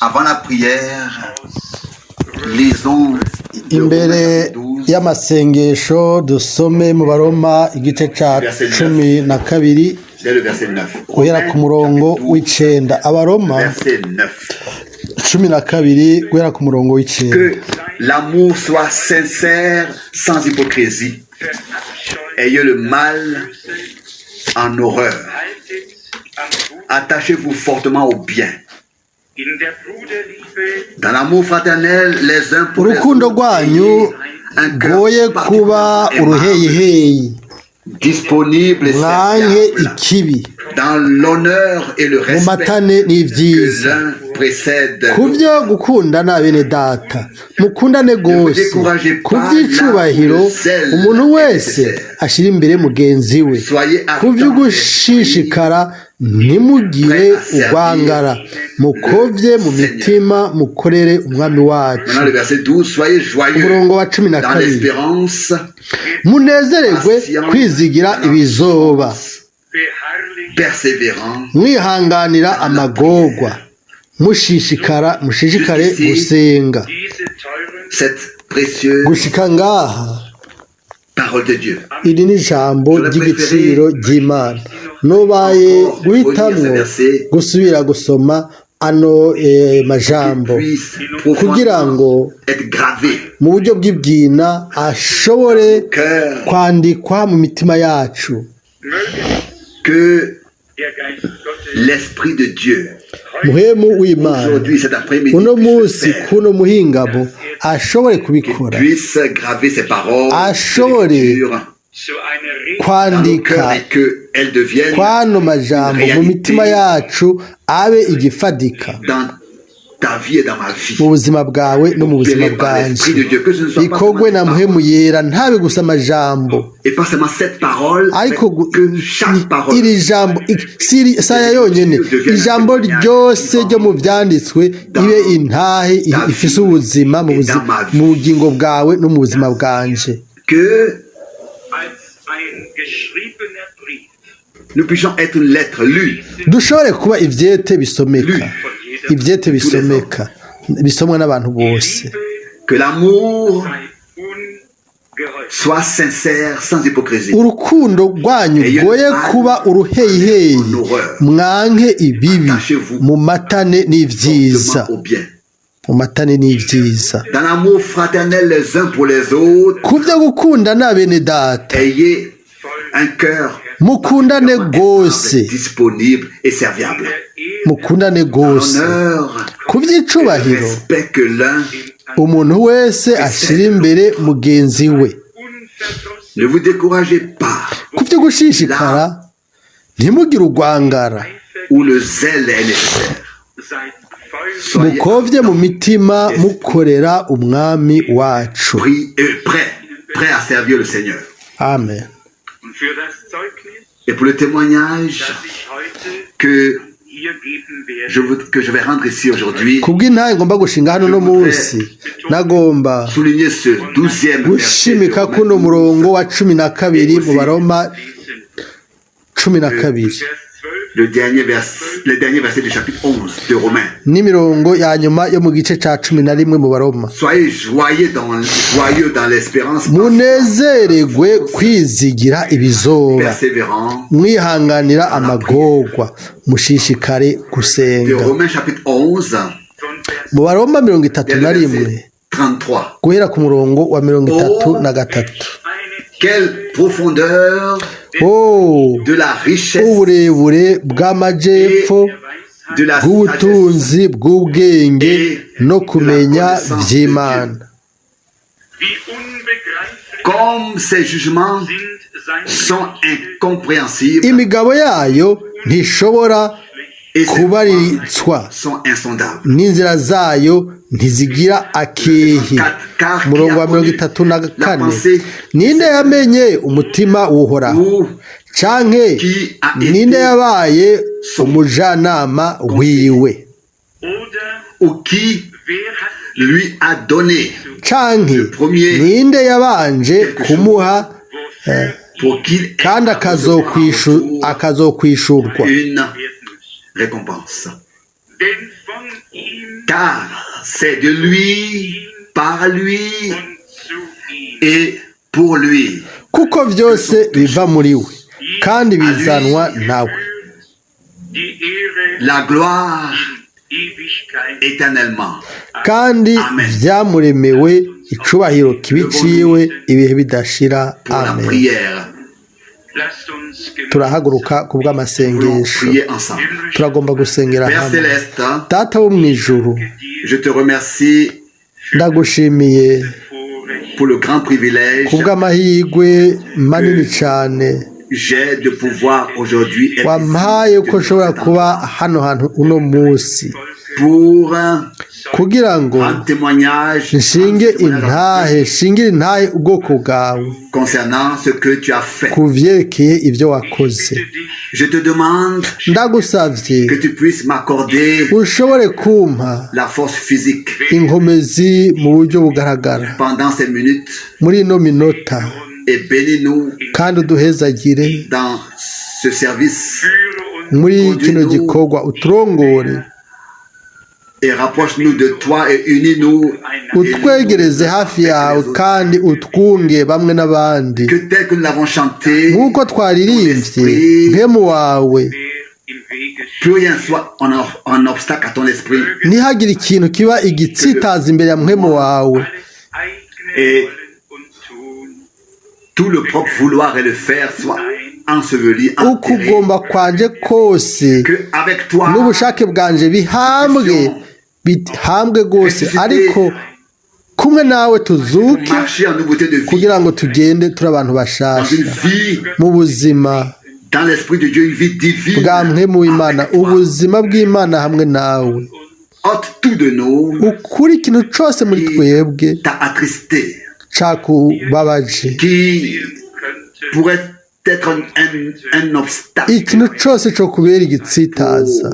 Avant la prière, lisons imbere y'amasengesho dusome mu Baroma igice ca 12 dès le verset 9. guhera ku murongo w'icenda. Abaroma Verset 9. 12 guhera ku murongo w'icenda. Que l'amour soit sincère, sans hypocrisie. Ayez le mal en horreur. Attachez-vous fortement au bien. Dans l'amour fraternel, les uns pour les Urukundo autres, rwanyu un goye cœur kuba uruheyiheyi, disponible et mwanke serviable, ikibi, dans l'honneur et le mu respect matane que n'ivyiza. l'un précède Ku l'autre. byo gukundana bene data, mukundane gose. Ku vy'icubahiro, umuntu wese ashira imbere mugenzi we. Ku vy'ugushishikara, ntimugire urwangara, mukovye mu mitima, mukorere umwami wacu. Maintenant le verset 12, soyez joyeux Umurongo wa 12. dans l'espérance, Munezererwe kwizigira ibizoba, persévérant, mwihanganira amagorwa, mushishikare gusenga. cette précieuse Gushika ngaha, parole de Dieu. iri ni ijambo ry'igiciro ry'Imana. Nobaye guhitamwo gusubira gusoma ano majambo Puisse kugira ngo profondément être gravé mu buryo bw'ibwina ashobore cœur, kwandikwa mu mitima yacu. que l'Esprit de Dieu Muhemu w'Imana aujourd'hui cet après-midi uno puisse le munsi faire, kuno muhingamo ashobore kubikora, puisse graver ces paroles ashobore de lecture dans nos kwandika cœurs et qu'elles deviennent kwano majambo mu mitima yacu abe igifadika dans ta vie et dans ma vie. mu buzima bwawe no mu buzima Opéré par l'Esprit bwanje, de Dieu, que ce ne soit pas bikogwe na seulement muhemu yera, ntabe gusa amajambo et pas seulement cette parole, mais ariko que chaque parole iri jambo saya yonyene, ijambo ryose ryo mu vyanditswe ibe intahe ifise ubuzima mu bugingo bwawe no mu buzima bwanje. que nous puissions être une lettre lue, Dushobore kuba ivyete bisomeka, ivyete bisomeka bisomwa n'abantu bose. que l'amour soit sincère, sans hypocrisie. Urukundo rwanyu goye kuba uruheyiheyi, mwanke ibibi, mu matane n'ivyiza, Fortement au bien. mu matane n'ivyiza. Dans l'amour fraternel les uns pour les autres, Ku vyo gukundana bene data, ayez un cœur mukundane gose, disponible et serviable. mukundane gose. Honneur Ku et vy'icubahiro, respect que l'un. umuntu wese ashira imbere mugenzi we. Ne vous découragez pas Ku vyo gushishikara, ntimugire urwangara, où le zèle est nécessaire. Soyez mukovye mu mitima, mukorera umwami wacu. prêt à servir le Seigneur. Amen. Et pour le témoignage que je vais rendre ici aujourd'hui, Kubw'intahe ngomba gushinga hano no munsi, nagomba souligner ce 12e gushimika kuno murongo wa 12 mu Baroma 12, le dernier verset du chapitre 11 de Romains. n'imirongo ya nyuma yo mu gice ca 11 mu Baroma. Soyez joyeux dans l'espérance, Munezererwe kwizigira ibizoba, persévérant. mwihanganira amagorwa, mushishikare De gusenga. Romains chapitre 11, Mu Baroma dès le 31 verset 33. guhera ku murongo wa 33. Quelle profondeur Oh, de la richesse, uburebure bw'amajepfo de la sagesse, bw'ubutunzi bw'ubwenge no kumenya vy'Imana. comme ses jugements sont incompréhensibles Imigabo yayo ntishobora et ses kubaritswa, voies sont insondables. n'inzira zayo ntizigira akehi. Umurongo wa 34. Ninde yamenye umutima w'Uhoraho, canke ninde yabaye umujanama wiwe, Ou qui lui a donné canke ninde yabanje kumuha pour qu'il kandi akazokwishurwa. une récompense. car c'est de lui, par lui et pour lui. kuko byose biva muri we kandi bizanwa nawe. La gloire éternellement. kandi byamuremewe icubahiro kibiciwe ibihe bidashira. Pour la Amen. prière, turahaguruka ku bw'amasengesho, nous prier ensemble. turagomba gusengera Père hamwe. Céleste, Data wo mu ijuru, je te remercie ndagushimiye pour le grand privilège ku bw'amahirwe manini cyane j'ai de pouvoir aujourd'hui être wampaye ko nshobora kuba hano hantu uno munsi pour kugira ngo un témoignage nshingire intahe ubwoko bwawe concernant ce que tu as fait. ku byerekeye ibyo wakoze. Je te demande ndagusabye que tu puisses m'accorder ushobore kumpa la force physique inkomezi mu buryo bugaragara pendant ces minutes muri ino minota, et bénis-nous kandi uduhezagire dans ce service muri kino gikorwa, uturongore et rapproche-nous de toi et unis-nous utwegereze hafi yawe kandi utwunge bamwe n'abandi que tel que nous l'avons chanté, nk'uko twaririmbye mpemu wawe plus rien soit un obstacle à ton esprit ntihagire ikintu kiba igitsitaza imbere ya mpemu wawe, et tout le propre vouloir et le faire soit enseveli, uko enterré, ugomba kwanje kose que avec toi n'ubushake bwanje bihambwe rwose, ariko kumwe nawe tuzuke marcher en nouveauté de vie, kugira ngo tugende turi abantu dans bashasha une vie, mu buzima dans l'esprit de Dieu, une vie divine, bwa mpemu w'Imana, ubuzima bw'Imana hamwe nawe. ôte tout de nous ukuri ikintu cyose muri twebwe t'a attristé, cakubabaje, qui pourrait être un obstacle, ikintu cyose cyo kubera igitsitaza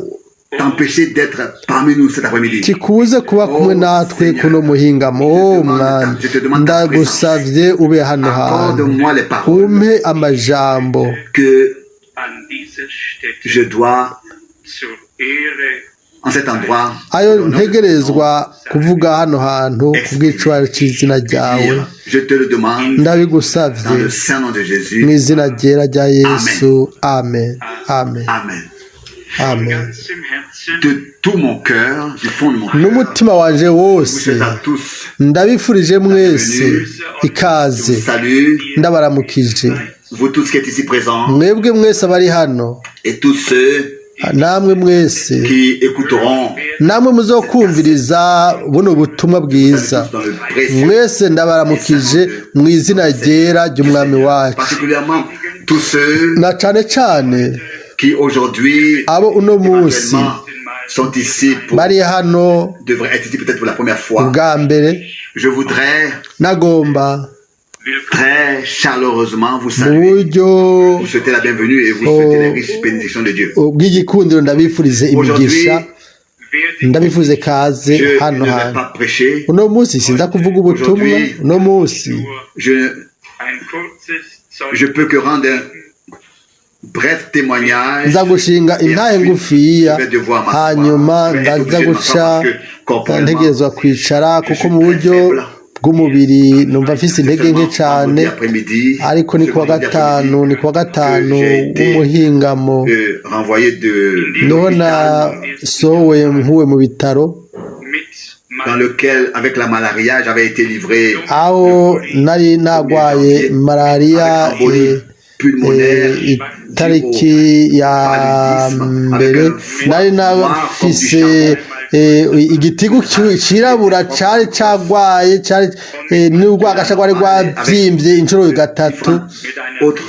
t'empêcher d'être parmi nous cet après-midi. kikubuze kuba kumwe natwe kuno muhingamo. O Mwami, ndagusavye ube hano hantu, Accorde-moi les paroles umpe amajambo que je dois en cet endroit ayo ntegerezwa kuvuga hano hantu ku bw'icubahiro cy'izina ryawe. je te le demande ndabigusavye dans le saint nom de mu Jésus. izina ryera rya Yesu. Amen. Amen. Amen. Amen. De tout mon cœur, du fond de mon cœur, n'umutima wanje je vous wose souhaite à tous ndabifurije mwese je ikaze, vous salue, ndabaramukije vous tous qui êtes ici présents mwebwe mwese abari hano, et tous ceux namwe mwese qui écouteront namwe muzokumviriza buno butumwa bwiza, dans le précieux, mwese ndabaramukije mu izina ryera ry'umwami wacu, particulièrement tous ceux na cane cane qui aujourd'hui abo uno munsi éventuellement sont ici pour, bari hano devraient être ici peut-être pour la première fois. ubwa mbere. Je voudrais nagomba très chaleureusement vous mu saluer, buryo vous souhaiter la bienvenue et vous souhaiter les riches bénédictions de Dieu. bw'igikundiro ndabifurize Aujourd'hui, imigisha, ndabifurize kaze je hano ne vais hantu. pas prêcher. uno munsi sinza kuvuga ubutumwa, uno munsi Je peux que rendre un bref témoignage. nza gushinga intahe ngufiya, Je vais devoir m'asseoir. hanyuma Je vais être ndaza obligé de guca m'asseoir parce que corporellement, ntegerezwa kwicara je kuko suis mu très buryo faible. bw'umubiri numva mfise intege nke Seulement cyane, vendredi après-midi, ariko ni kuwa gatanu w'umuhingamo renvoyé de niho l'hôpital nasohowe nkuwe mu bitaro, dans lequel, avec la malaria, j'avais été livré aho nari nagwaye malariya itariki ya mbere, nari nafise igitigu cirabura cari cagwaye, n'urwagasha rwari rwavyimbye inshuro gatatu. Autre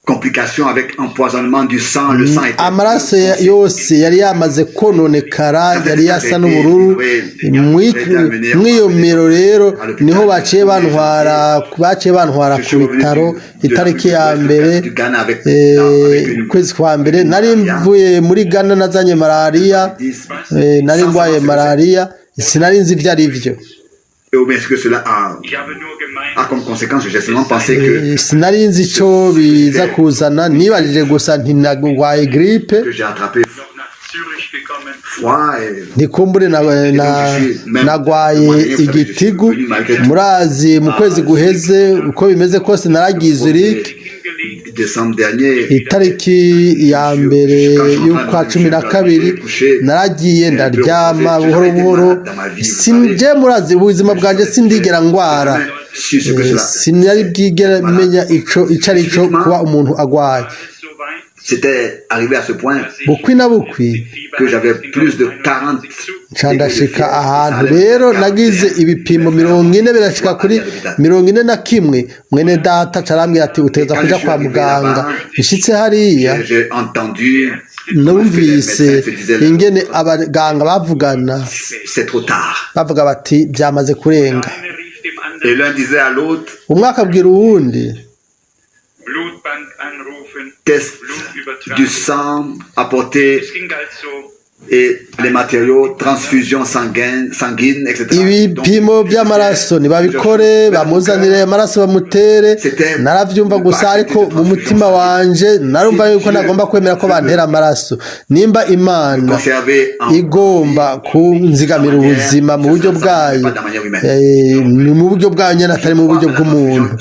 complication avec empoisonnement du sang, le sang était amaraso yose yari yamaze kononekara, yari yasa n'ubururu. mw'iyo mero rero niho baciye bantwara ku bitaro itariki ya mbere ukwezi kwa mbere. nari mvuye muri Ghana nazanye malariya, nari ndwaye malariya, sinari nzi ibyo ari byo. Et bien, ce que cela a comme conséquence, j'ai seulement pensé que sinari nzi icyo biza kuzana, nibajije gusa nti nagwaye grippe, j'ai attrapé ntikumbure nagwaye igitigu murazi mu kwezi guheze uko bimeze kose naragize urike itariki ya mbere y'ukwa 12 naragiye ndaryama buhoro buhoro sinje murazi ubuzima bwanje sindigera ngwara sinari bwigera menya ico arico kuba umuntu agwaye. C'était arrivé à ce point que j'avais plus de 40 candashika ahantu rero nagize ibipimo 40 birashika kuri 41 mwene data carambwira ati uteza kuja kwa muganga ishitse hariya numvise ingene abaganga bavugana bavuga bati byamaze kurenga umwaka abwira uwundi test du sang apporté et les matériaux, transfusion sanguine, etc. ibipimo by'amaraso nibabikore bamuzanire amaraso bamutere naravyumva gusa ariko mu mutima wanje narumva yuko nagomba kwemera ko bantera amaraso nimba Imana igomba kunzigamira ubuzima mu buryo bwayo mu buryo bwayo nyene atari mu buryo bw'umuntu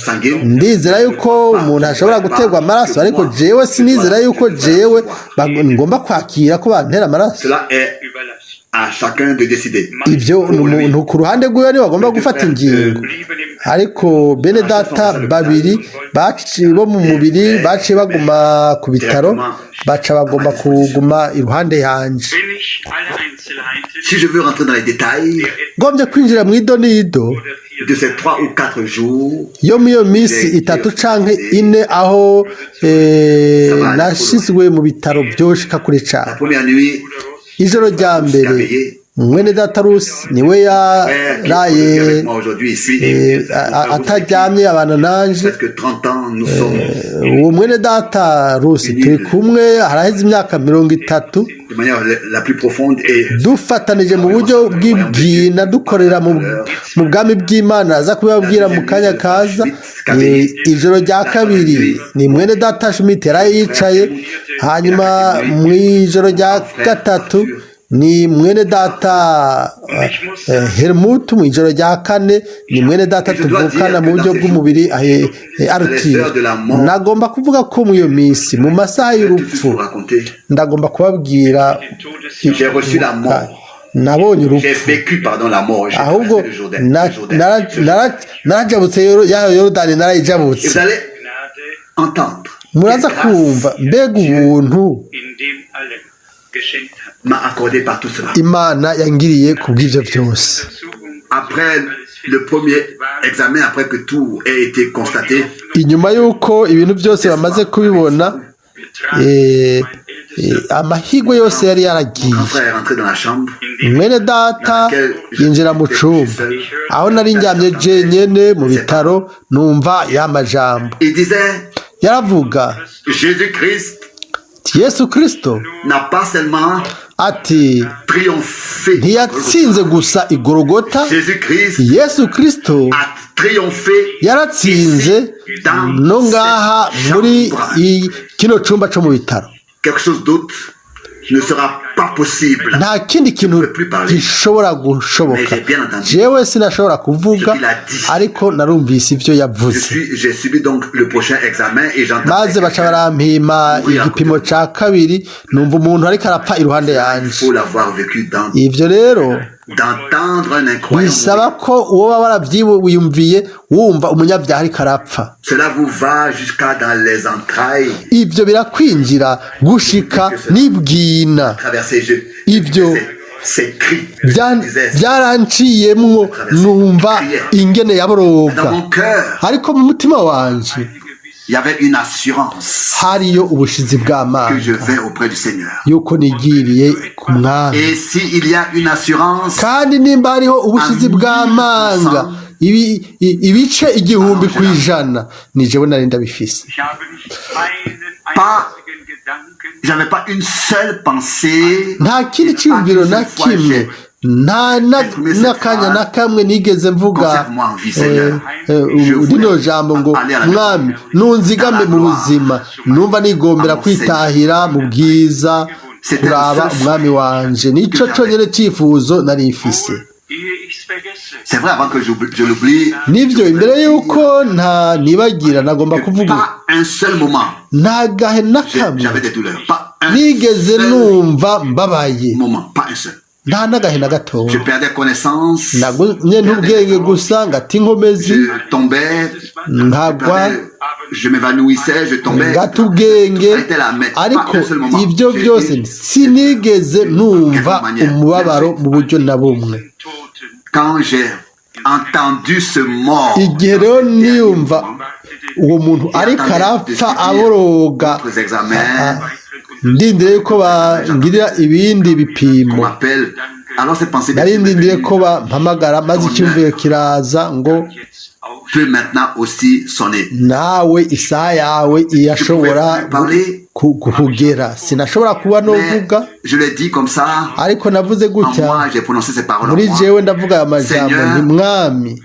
ndizera yuko umuntu ashobora guterwa amaraso ariko jewe sinizera yuko jewe ngomba kwakira ko bantera amaraso. À chacun de décider. Ibyo umuntu ku ruhande rwe bagomba gufata ingingo ariko bene data babiri bo mu mubiri baciye baguma ku bitaro baca bagomba kuguma iruhande yanje. Si je veux rentrer dans les détails ngombye kwinjira mu idonido de ces 3 ou 4 jours yo mu minsi 3 canke 4 aho nashizwe mu bitaro byoshika kure cyane. La première nuit ijoro rya mbere mwene data Rusi niwe yaraye ataryamye abana nanje uwo mwene data Rusi turi kumwe haraheze imyaka 30 dufatanije mu buryo bw'ibwina dukorera mu bwami bw'Imana aza kubabwira mu kanya kaza. Ijoro rya kabiri ni mwene data Schmidt yarayicaye hanyuma mu ijoro rya gatatu ni mwene data Helmut mu ijoro rya kane ni mwene data tuvukana mu buryo bw'umubiri Arti. Nagomba kuvuga ko mu iyo minsi mu masaha y'urupfu ndagomba kubabwira nabonye urupfu ahubwo narajabutse Yorodani narayijabutse muraza kumva mbega ubuntu Imana yangiriye kubw'ivyo byose. Après le premier examen, après que tout ait été constaté, inyuma yuko ibintu byose bamaze kubibona amahigwe yose yari yaragiye mwene data yinjira mu cumba aho nari njyamye jenyene mu bitaro numva y'amajambo yaravuga Yesu Kristo ati ntiyatsinze gusa igorogota Yesu Kristo yaratsinze no ngaha muri kino cumba cyo mu bitaro. Nta kindi kintu gishobora gushoboka jewe sinashobora kuvuga ariko narumvise ivyo yavuze maze baca barampima igipimo ca kabiri numva umuntu ariko arapfa iruhande yanje. Ivyo rero bisaba ko uwo baba waravyiyumviye wumva umunyabyaha ariko arapfa. Ivyo birakwinjira gushika nibwina ivyo byaranciyemwo numva ingene yaboroga ariko mu mutima wanje hariyo ubushizi bw'Imana yuko nigiriye ku Mwami kandi nimba hariho ubushizi bw'Imana ibice 1000% ni jewe nari ndabifise. J'avais pas une seule pensée. Nta kindi cyumviro na kimwe n'akanya na kamwe nigeze mvuga rino jambo ngo Mwami nunzigame mu buzima numva nigombera kwitahira mu bwiza kuraba umwami wanje nico conyene cifuzo nari mfise. C'est vrai, avant que je l'oublie, nivyo imbere yuko nta nibagira nagomba kuvuga pas un seul moment nta gahe na kamwe j'avais des douleurs, pas un nigeze seul numva mbabaye, moment, pas un seul. nta n'agahe na gato. Je perdais connaissance, nagumye ntubwenge gusa ngati inkomezi je tombais, nkagwa je m'évanouissais, je tombais. ngata ubwenge, Ça a été là, mais ariko pas un seul moment. ibyo J'ai byose été- sinigeze numva umubabaro mu buryo na bumwe. Quand j'ai entendu ce mort, igihe rero niyumva uwo muntu ariko arapfa aboroga, d'autres examens, ndindiriye ko bangirira ibindi on bipimo, m'appelle. Alors cette pensée nari ndindiriye ko bampamagara maze icyumviro kiraza ngo peut maintenant aussi sonner. nawe isaha yawe irashobora kugera. Sinashobora kuba novuga, Je l'ai dit comme ça. ariko navuze En gutya moi, j'ai prononcé ces paroles en muri moi. jewe ndavuga aya majambo nti mwami,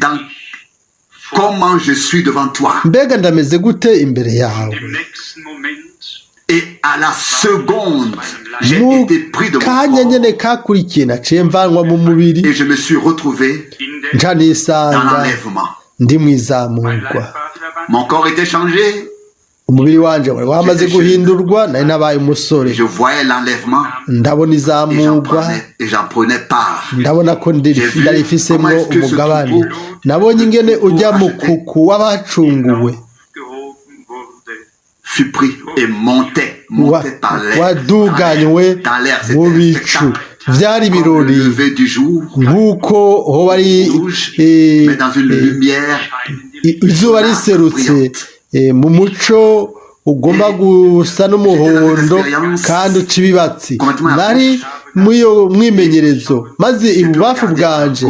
Dans comment je suis devant toi. mbega ndameze gute imbere yawe. Et à la seconde, j'ai mu été pris de mon kanya corps nyene kakurikiye naciye mvanwa mu mubiri et je me suis retrouvé nca dans nisanga l'enlèvement. ndi mwizamurwa. Mon corps était changé. umubiri wanje wari wamaze guhindurwa, nari nabaye umusore, Je voyais l'enlèvement ndabona izamurwa, et j'en prenais part. ndabona ko ndarifisemwo umugabane. nabonye ingene ujya mu kuku w'abacunguwe Fut pris et montait par l'air. waduganywe Dans l'air, c'était mu un bicu. spectacle. vyari Comme le ibirori lever du jour, nk'uko hoba ari rouge, mais dans une lumière izuba riserutse mu muco ugomba gusa n'umuhondo kandi uca ibibatsi. nari mw'iyo mwimenyerezo, maze ibubafu bwanje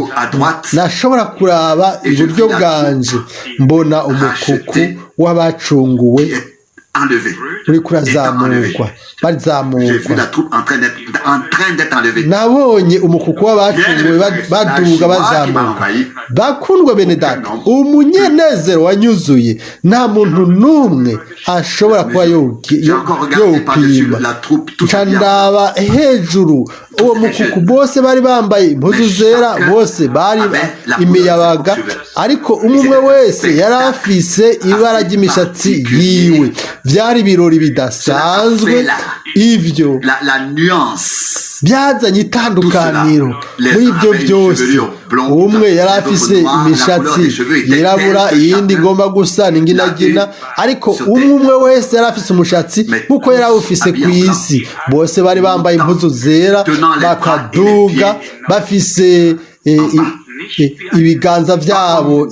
nashobora kuraba iburyo bwanje mbona umukuku w'abacunguwe enlevé. uri kurazamurwa J'ai vu bazamurwa. la troupe en train d'être enlevée. nabonye umukuku w'abacunguwe baduga bazamuka. bakundwa bene data, umunyenezero wanyuzuye nta muntu n'umwe ashobora kuba J'ai encore regardé par-dessus yopima. la troupe tout nca bien. ndaba hejuru uwo mukuku, bose bari bambaye impuzu zera, bose bari imiyabaga, ariko umwe wese yari afise ibara ry'imishatsi yiwe. vyari ibirori bidasanzwe, ivyo La nuance. byazanye itandukaniro muri ibyo byose. umwe yari afise imishatsi yirabura, iyindi igomba gusa n'inginagina, ariko umwe wese yari afise umushatsi nk'uko yari awufise ku isi. bose bari bambaye impuzu zera, bakaduga bafise ibiganza vyabo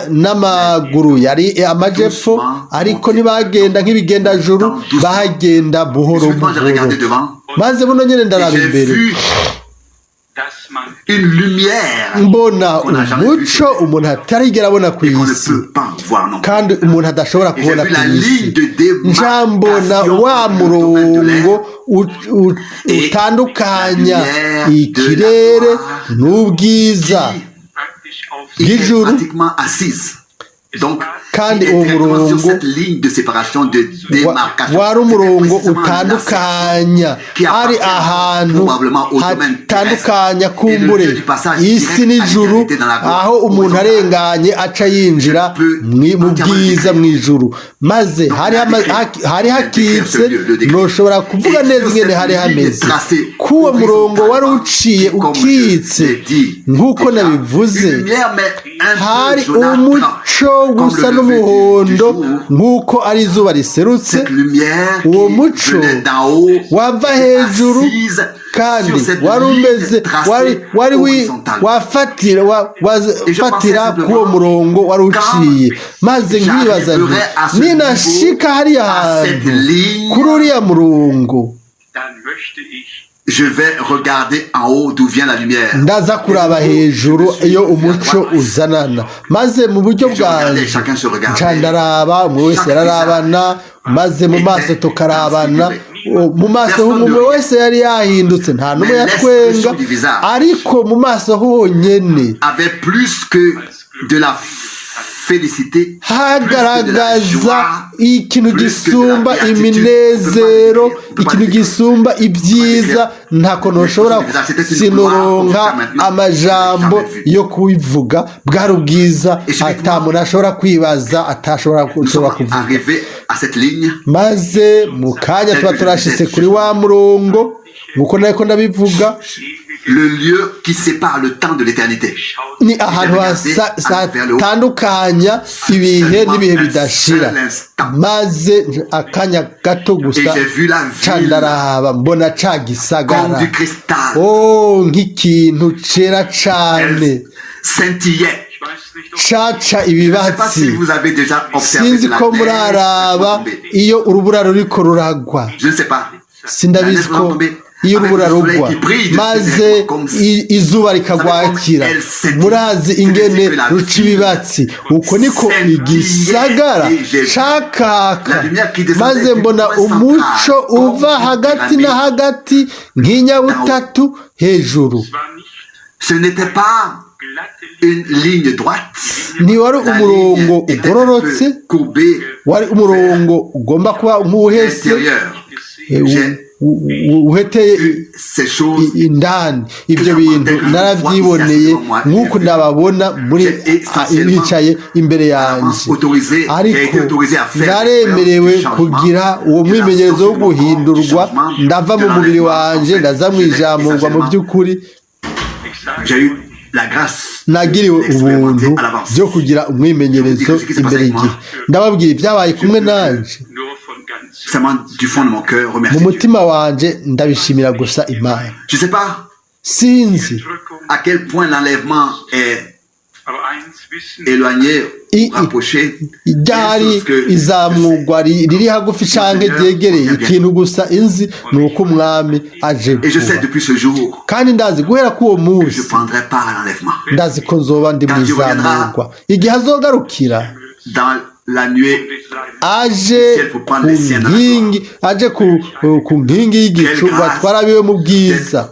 n'amaguru yari amajepfo, ariko ntibagenda nk'ibigendajuru, bahagenda buhoro buhoro. maze buno nyene ndaraba imbere Une lumière mbona umuco umuntu atarigera abona ku isi kandi umuntu adashobora kubona ku isi. njambona wa murongo utandukanya ikirere n'ubwiza bw'ijuru, kandi uwo murongo wari umurongo utandukanya, ari ahantu hatandukanya kumbure isi n'ijuru, aho umuntu arenganye aca yinjira mu bwiza mu ijuru. maze hari hakitse, ntushobora kuvuga neza ingene hari hameze, k'uwo murongo wari uciye ukitse nk'uko nabivuze. hari umuco gusa n'umuhondo nk'uko ari izuba riserutse. uwo muco wava hejuru kandi wari umeze wafatira k'uwo murongo wari uciye. maze nkibaza nti ninashika hariya hantu kuri uriya murongo, je vais regarder en haut d'où vient la lumière. ndaza kuraba hejuru iyo umuco uzanana. maze mu buryo bwanjye nca ndaraba, umwe wese yararabana, maze mu maso tukarabana. mu maso h'umwe wese yari yahindutse, nta n'umwe yatwenga, ariko mu maso honyene avait plus que de la félicité, hagaragaza ikintu gisumba iminezero, ikintu gisumba ibyiza, ntako ntushobora sinoronka amajambo yo kubivuga. Bwari ubwiza atamuntu ashobora kwibaza, atashobora kuvuga. Maze mu kanya tuba turashitse kuri wa murongo nkuko nariko ndabivuga, le lieu qui sépare le temps de l'éternité. Ni ahantu hatandukanya ibihe n'ibihe bidashira. Maze akanya gato gusa candaraba mbona ca gisagara, nk'ikintu cera cane caca ibibatsi. Sinzi ko muraraba iyo urubura ruriko ruragwa, sindabizi ko iyo urubura rugwa maze izuba rikagwakira, murazi ingene ruca ibibatsi. Uko niko igisagara cakaka, maze mbona umuco uva hagati na hagati nk'inyabutatu hejuru. Ce n'était pas une ligne droite, ntiwari umurongo ugororotse, wari umurongo ugomba kuba nk'uwuhese uheteye indani. Ibyo bintu narabyiboneye nk'uko ndababona muri bicaye imbere yanjye, ariko naremerewe kugira uwo mwimenyerezo wo guhindurwa. Ndava mu mubiri wanjye ndaza mu ijamurwa. Mu by'ukuri nagiriwe ubuntu byo kugira umwimenyerezo imbere y'igihe. Ndababwira ibyabaye kumwe nanjye. Mu mutima wanjye ndabishimira gusa Imana. Sinzi à quel point l'enlèvement est éloigné ou rapproché. Ryari izamurwa riri hagufi canke ryegereye. Ikintu gusa inzi ni uko umwami aje vuba, kandi ndazi guhera k'uwo munsi ndazi ko nzoba ndi mu izamurwa. Igihe azogarukira aje ku nkingi y'igicu batwara abiwe mu bwiza.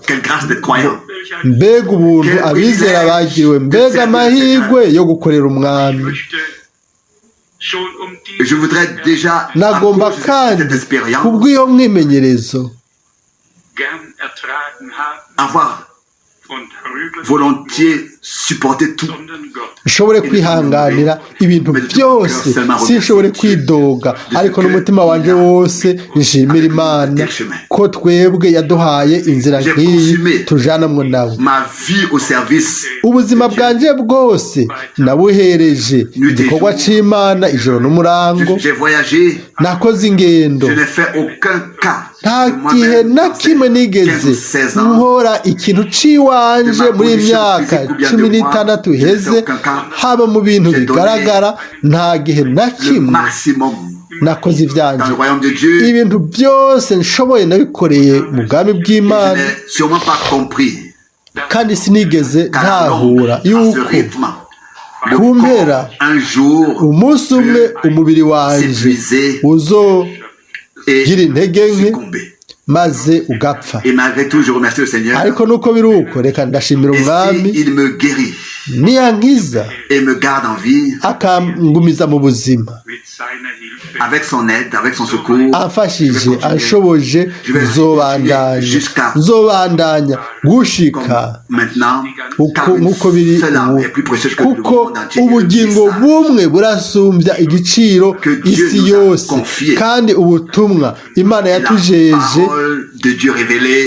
Mbega ubuntu abizera bagiriwe, mbega amahirwe yo gukorera umwami. Nagomba kandi kubw'iyo mwimenyerezo volontiers supporter tout, nshobore kwihanganira ibintu byose, sinshobore kwidoga, ariko n'umutima wanje wose nshimira Imana ko twebwe yaduhaye inzira nk'iyi tujanamwo nawe. Ubuzima bwanje bwose nabuhereje igikorwa c'Imana ijoro n'umurango. Nakoze ingendo, nta gihe na kimwe nigeze nkora ikintu ciwanje muri imyaka 16 iheze, haba mu bintu bigaragara. Nta gihe na kimwe nakoze ivyanje. Ibintu byose nshoboye nabikoreye mu bwami bw'Imana, kandi sinigeze ntahura yuko kumpera umunsi umwe umubiri wanje uzogira intege nke maze ugapfa. Ariko nuko biri uko, reka ndashimira umwami niyankiza akangumiza mu buzima, amfashije anshoboje. Nzobandanya gushika nk'uko biri ubu, kuko ubugingo bumwe burasumbya igiciro isi yose, kandi ubutumwa Imana yatujeje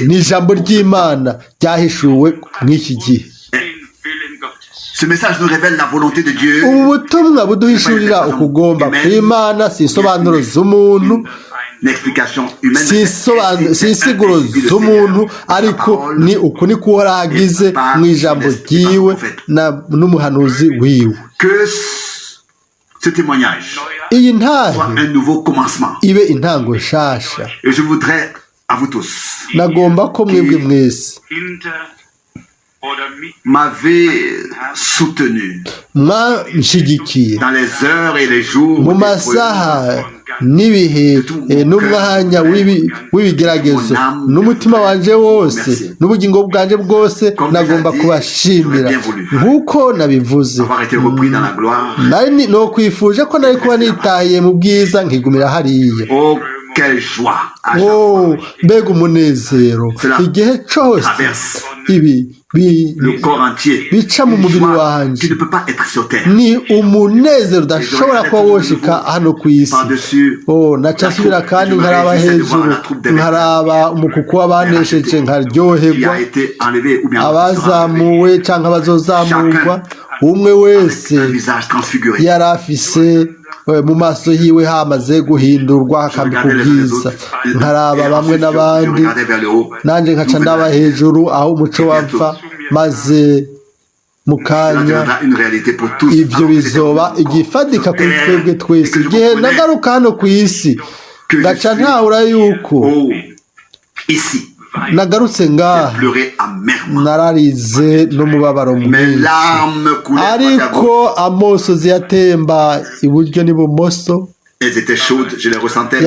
ni ijambo ry'Imana ryahishuwe mw'iki gihe. Ce message nous révèle la volonté de Dieu. Ubu butumwa buduhishurira ukugomba kw'Imana, si insobanuro z'umuntu, si insiguro z'umuntu, ariko ni uku niko waragize mu ijambo ryiwe n'umuhanuzi wiwe. Ce témoignage iyi ntahe soit un nouveau commencement. ibe intango nshasha. Et je voudrais à vous tous, nagomba ko mwebwe mwese m'avez soutenu mwanshigikiye dans les heures et les jours mu masaha n'ibihe n'umwanya w'ibigeragezo n'umutima wanje wose n'ubugingo bwanje bwose nagomba kubashimira nk'uko nabivuze. Nari nokwifuje ko nari kuba nitahiye mu bwiza nkigumira hariya. Mbega umunezero igihe cyose ibi bica mu mubiri wanjye, ni umunezero udashobora kuba woshika hano ku isi. Naca nsubira kandi nkaraba hejuru, nkaraba umukuku w'abanesheje nkaryoherwa, abazamuwe cyangwa abazozamurwa, umwe wese yari afise mu maso yiwe hamaze guhindurwa hakambika ubwiza. Nkaraba bamwe n'abandi, nanjye nkaca ndaba hejuru aho umuco wapfa, maze mu kanya ibyo bizoba igifatika kuri twebwe twese. Igihe nagaruka hano ku isi ngaca ntahura yuko nagarutse ngaha nararize n'umubabaro mwinshi, ariko amosozi yatemba iburyo n'ibumoso,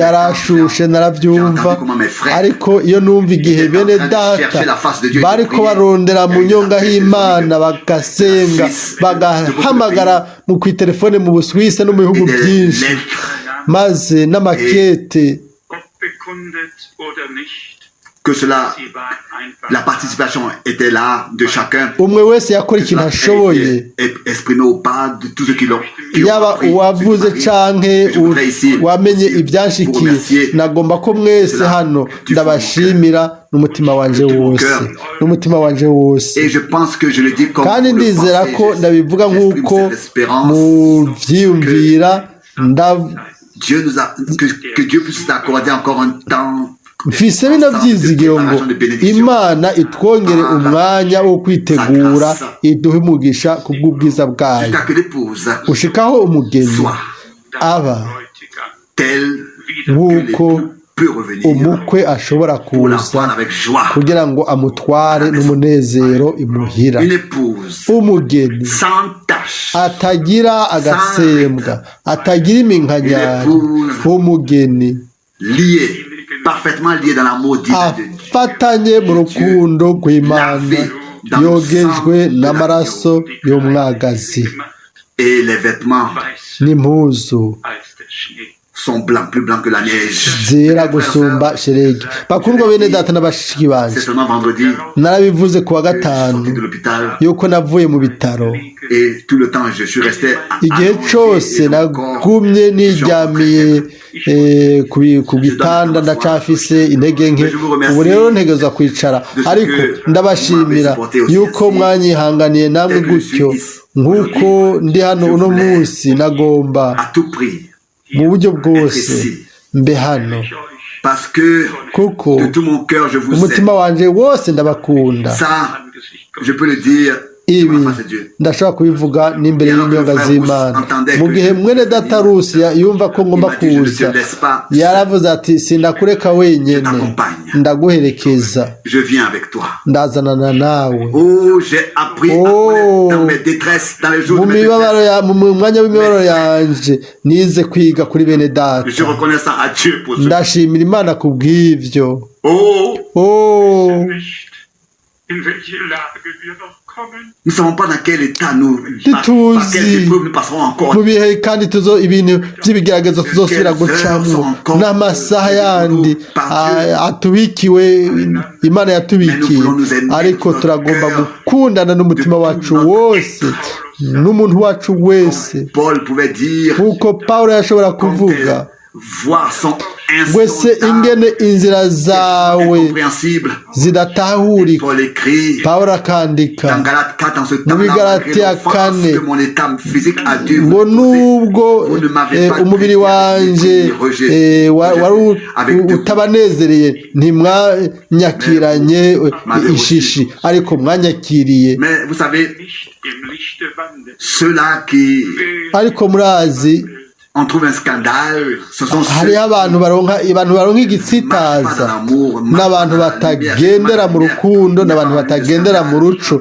yarashushe narabyumva. Ariko iyo numva igihe bene data bariko barondera mu nyonga h'Imana, bagasenga, bagahamagara mu kwitelefone mu Busuwisi no mu bihugu byinshi, maze n'amakete que cela, la participation était là de chacun. Umwe wese yakora ikintu ashoboye, exprimé au pas de tous ceux qui l'ont. Yaba uwavuze canke wamenye ibyanshikiye, nagomba ko mwese hano ndabashimira n'umutima wanje wose, n'umutima wanje wose. Et je pense que je le dis comme kandi ndizera ko ndabivuga nk'uko muvyiyumvira. Dieu nous a que Dieu puisse nous accorder encore un temps. Mfise bino byizigiro ngo Imana itwongere umwanya wo kwitegura, iduhe umugisha kubw'ubwiza bwayo, ushikaho umugeni aba nk'uko umukwe ashobora kuza kugira ngo amutware n'umunezero imuhira. Umugeni atagira agasembwa, atagira iminkanyari, umugeni parfaitement lié dans l'amour divin de Dieu. Afatanye mu rukundo rw'Imana, yogejwe n'amaraso y'umwagazi, et les vêtements n'impuzu sont blancs, plus blancs que la neige. Zera gusumba sheregi. Bakundwa bene data n'abashiki banje, C'est seulement vendredi narabivuze kuwa gatanu yuko navuye mu bitaro, et tout le temps je suis resté igihe cyose nagumye niryamiye ku gitanda, ndacafise intege nke. Ubu rero ntegerezwa kwicara, ariko ndabashimira yuko mwanyihanganiye namwe gutyo. Nk'uko ndi hano uno munsi, nagomba mu buryo bwose mbe hano, kuko umutima wanje wose ndabakunda. Ibi ndashobora kubivuga n'imbere y'inyonga z'Imana. Mu gihe mwene data Rusiya yumva ko ngomba kuza, yaravuze ati sindakureka wenyene, ndaguherekeza, ndazanana nawe. Mu mwanya w'imibabaro yanje nize kwiga kuri bene data. Ndashimira Imana ku bw'ivyo. Nous ne savons pas dans quel état par quelle épreuve nous passerons encore. Mu bihe kandi ibintu by'ibigeragezo tuzosubira gucamo, n'amasaha yandi atubikiwe, Imana yatubikiye. Ariko turagomba gukundana n'umutima wacu wose, n'umuntu wacu wese, nk'uko Pawulo yashobora kuvuga, wese ingene inzira zawe zidatahurika. Pawulo akandika mu Bigalatiya 4 ngo nubwo umubiri wanje wari utabanezereye, ntimwanyakiranye ishishi, ariko mwanyakiriye. Ariko murazi on trouve un scandale, ce sont ceux hariho abantu baronka igitsitaza n'abantu batagendera mu rukundo n'abantu batagendera mu muco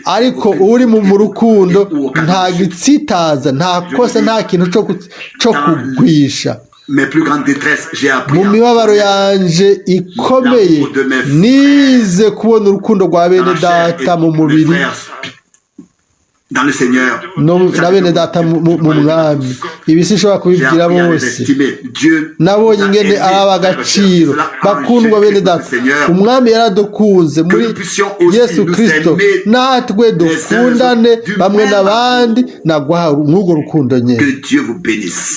ariko uri mu rukundo nta gitsitaza nta kosa nta kintu cyo kugwisha mu mibabaro yanje ikomeye nize kubona urukundo rwa bene data mu mubiri na bene data mu mwami ibi sinshobora kubibwira bose nabonye ingene araba agaciro bakundwa bene data umwami yaradukunze muri Yesu Kristo natwe dukundane bamwe n'abandi nagwaha nk'urwo rukundo nyene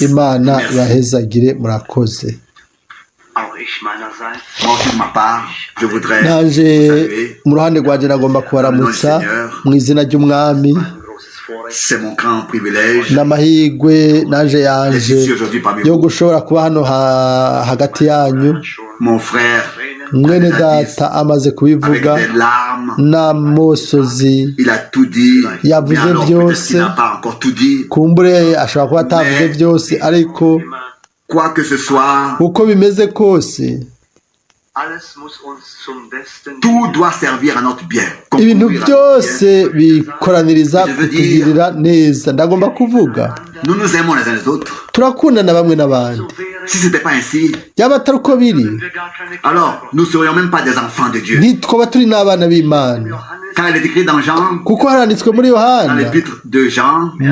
Imana ibahezagire murakoze nanje mu ruhande rwanje nagomba kubaramutsa mu izina ry'umwami n'amahirwe naje yanje yo gushobora kuba hano hagati yanyu mwene data amaze kubivuga n'amosozi yavuze byose kumbure ashobora kuba atavuze byose ariko uko bimeze kose ibintu byose bikoraniriza kutugirira neza ndagomba kuvuga turakundana bamwe n'abandi yaba atari uko biri ntitwaba turi n'abana b'Imana kuko haranditswe muri Yohana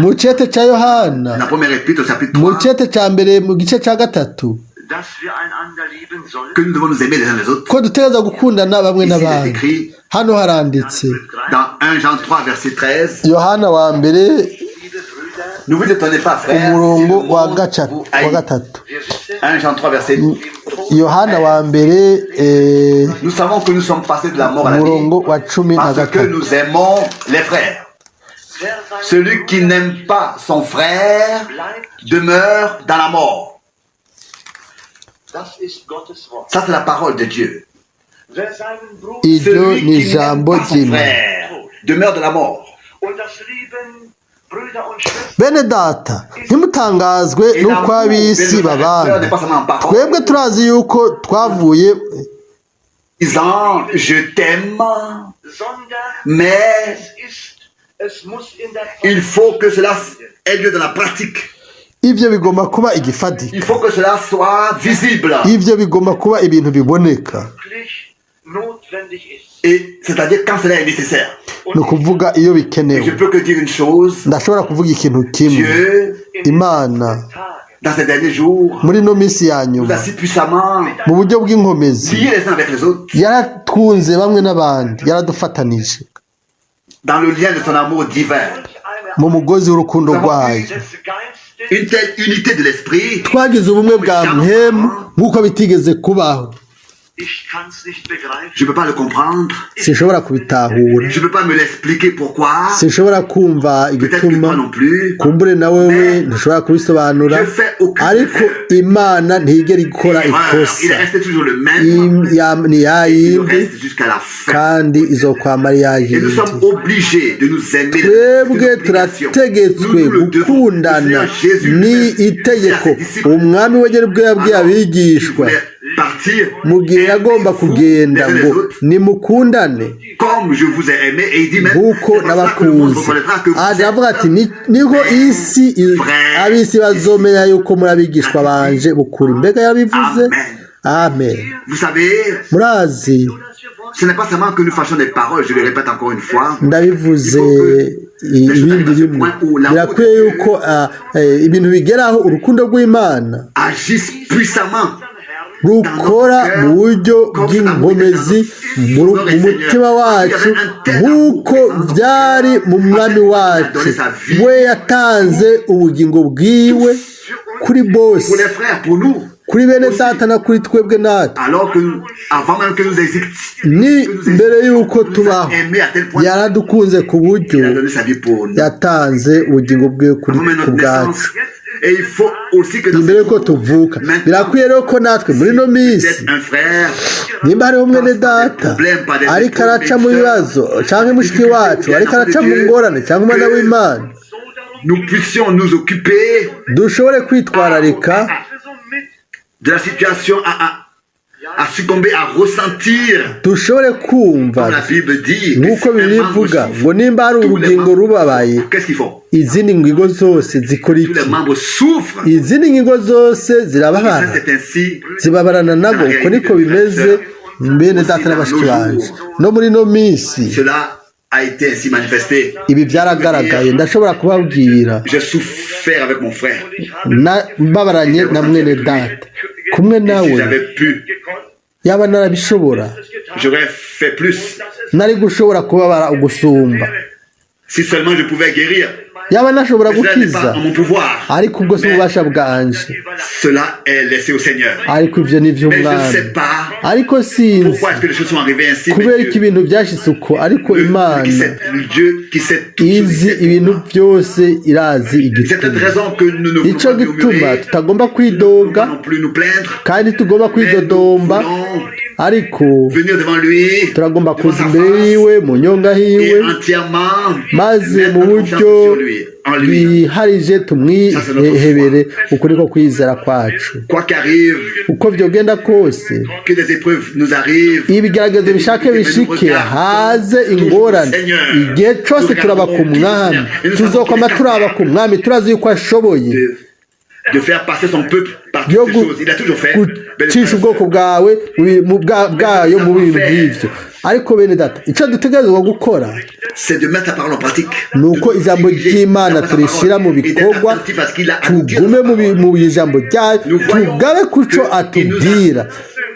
mu cete cya Yohana mu cete cya mbere mu gice cya 3 ko dutegereza gukundana bamwe n'abandi hano haranditse Yohana wa mbere umurongo wa 3 Yohana wa mbere umurongo wa 13 Celui qui n'aime pas son frère demeure dans la mort. Ça, c'est la parole de Dieu. Celui qui n'aime pas son frère demeure dans la mort. Bene data ntimutangazwe n'uko ab'isi babana twebwe turazi yuko twavuye disant je t'aime mais il faut que cela ait lieu dans la pratique. Ivyo bigomba kuba igifatika. Il faut que cela soit visible. Ivyo bigomba kuba ibintu biboneka. Et c'est-à-dire quand cela est nécessaire. No kuvuga iyo bikenewe. Je peux que dire une chose. Ndashobora kuvuga ikintu kimwe. Dieu, Imana dans ces derniers jours, muri no misi ya nyuma si puissamment mu buryo bw'inkomezi liés les uns avec les autres. Yaratunze bamwe n'abandi, yaradufatanije. Dans le lien de son amour divin. Mu mugozi w'urukundo rwayo. Une telle unité de l'esprit. Twagize ubumwe bwa mpemu nk'uko bitigeze kubaho. Je ne peux pas le comprendre. Sinshobora kubitahura. Je ne peux pas me l'expliquer pourquoi. Sinshobora kumva igituma. Kumbure na wewe ntushobora kubisobanura. Ariko Imana ntigera ikora ikosa. Il reste toujours le même. Ni yayindi jusqu'à la fin. kandi izokwama ari yayindi. Et nous sommes obligés de nous aimer. Twebwe turategetswe gukundana ni itegeko. Umwami wegera ubwo yabwiye abigishwa mu gihe yagomba kugenda ngo nimukundane nk'uko nabakunze. Aravuga ati niho isi ab'isi bazomenya yuko muri abigishwa banje bukuri. Mbega yabivuze? Amen. Murazi ce n'est pas seulement que nous fassions des paroles, je le répète encore une fois. Ndabivuze ibindi rimwe birakwiye yuko ibintu bigeraho urukundo rw'Imana rukora mu buryo bw'inkomezi mu mutima wacu nk'uko byari mu mwami wacu. We yatanze ubugingo bwiwe kuri bose, kuri bene data na kuri twebwe natwe. Ni mbere y'uko tubaho yaradukunze ku buryo yatanze ubugingo bwiwe ku bwacu. Imbere y'uko tuvuka birakwiye rero ko natwe muri no minsi nimba hariho mwene data ariko araca mu bibazo cyangwa mushiki wacu ariko araca mu ngorane cyangwa umwana w'Imana, nous puissions nous occuper dushobore kwitwararika de la situation à succomber, à ressentir, dushobore kumva comme la Bible dit, nk'uko bibivuga ngo nimba hari urugingo rubabaye qu'est-ce qu'ils font? izindi ngingo zose zikora Tous les iki membres souffrent. izindi ngingo zose Ça, zirababara c'est ainsi. zibabarana nabo uko niko bimeze bene data na bashiki banje no muri no minsi Cela a été ainsi manifesté. ibi byaragaragaye ndashobora kubabwira J'ai souffert avec mon frère. mbabaranye na mwene data kumwe Si nawe j'avais pu, yaba narabishobora j'aurais fait plus. nari gushobora kubabara ugusumba Si seulement je pouvais guérir. yaba nashobora Cela n'est pas gukiza en mon pouvoir. ariko ubwo si ububasha bwanje Cela est laissé au Seigneur. ariko ivyo ni Mais je ne ivy'umwami sais pas ariko sinzi pourquoi est-ce que les choses sont arrivées ainsi. Mais kubera ko Dieu, ibintu byashitse uko ariko le imana Dieu qui sait tout. izi ibintu byose irazi C'est cette igituma raison que nous ne voulons nicyo pas gituma murmurer, tutagomba nous ne kwidoga voulons plus nous plaindre, kandi tugomba mais nous kwidodomba voulons ariko venir devant lui, turagomba devant kuza sa imbere face, yiwe mu nyonga hiwe et entièrement maze mettre mu notre confiance buryo sur lui, en lui. bwiharije tumwihebere uko niko kwizera kwacu Quoi qu'arrive, uko byogenda kose que des épreuves nous arrivent, ibigeragezo bishake bishike haze ingorane igihe cyose turaba ku mwami tuzokwama turaba ku mwami turazi yuko ashoboye de faire passer son peuple par yo toutes ces choses. Il a toujours fait. gucisha ubwoko bwawe bwayo mu bintu nk'ibyo ariko bene data icyo dutegerezwa gukora C'est de mettre la parole en pratique. ni uko ijambo ry'imana turishyira mu bikorwa tugume mu ijambo ryayo tugabe ku cyo atubwira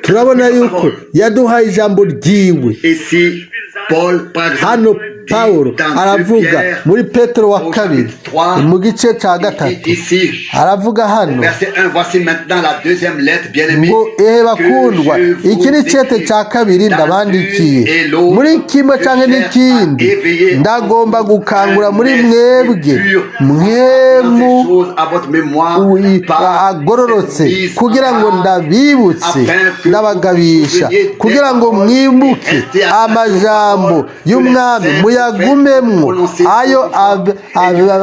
turabona yuko yaduhaye ijambo ryiwe Et si Paul, par exemple, hano dit pawulo dans aravuga 2 Pierre, muri petero wa au kabiri chapitre 3, mu gice cya il gatatu dit ici, aravuga hano verset 1, voici maintenant la deuxième lettre, bien-aimée, ngo ehe bakundwa iki ni cyete cya kabiri ndabandikiye muri kimwe cyangwa n'ikindi ndagomba gukangura muri mwebwe mwemu agororotse kugira ngo ndabibutse ndabagabisha kugira ngo mwibuke amajambo y'umwami muyagumemwo ayo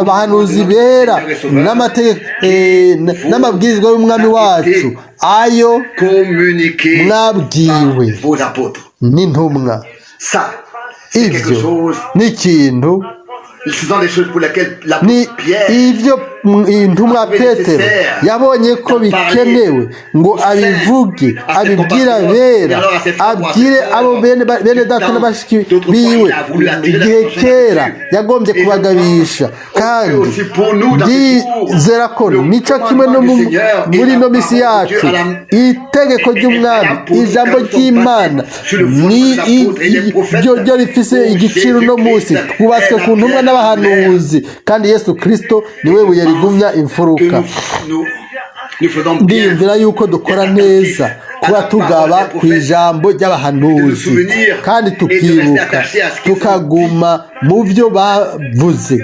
abahanuzi bera n'amabwirizwa y'umwami wacu ayo mwabwiwe n'intumwa ibyo ni ikintu ni ibyo intumwa petero yabonye ko bikenewe ngo abivuge abibwira bera abwire abo bene data n'abashiki biwe igihe kera yagombye kubagabisha kandi ndizera ko nicyo kimwe no muri ino misi yacu itegeko ry'umwami ijambo ry'imana ni ryo rifise igiciro uno munsi twubatswe ku ntumwa n'abahanuzi kandi yesu kirisito niwe buye rigumya imfuruka ndiyumvira yuko dukora neza kuba tugaba ku ijambo ry'abahanuzi kandi tukibuka tukaguma mu byo bavuze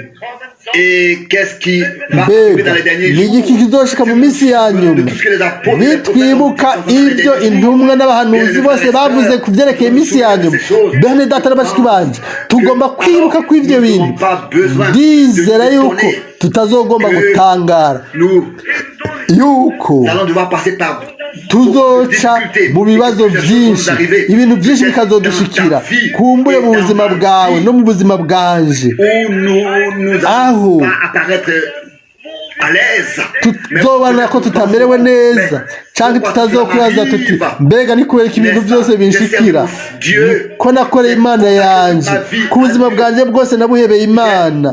mbega ni igiki kizoshika mu minsi ya nyuma nitwibuka ibyo intumwa n'abahanuzi bose bavuze ku byerekeye iminsi ya nyuma bene data n'abashiki banje tugomba kwibuka ko ibyo bintu ndizera yuko tutazogomba gutangara yuko tuzoca mu bibazo byinshi ibintu byinshi bikazodushikira kumbure mu buzima bwawe no mu buzima bwanje aho tuzobana ko tutamerewe neza cyangwa tutazokwibaza tuti mbega ni kubera ko ibintu byose binshikira ko nakoreye imana yanjye ku buzima bwanjye bwose nabuhebeye imana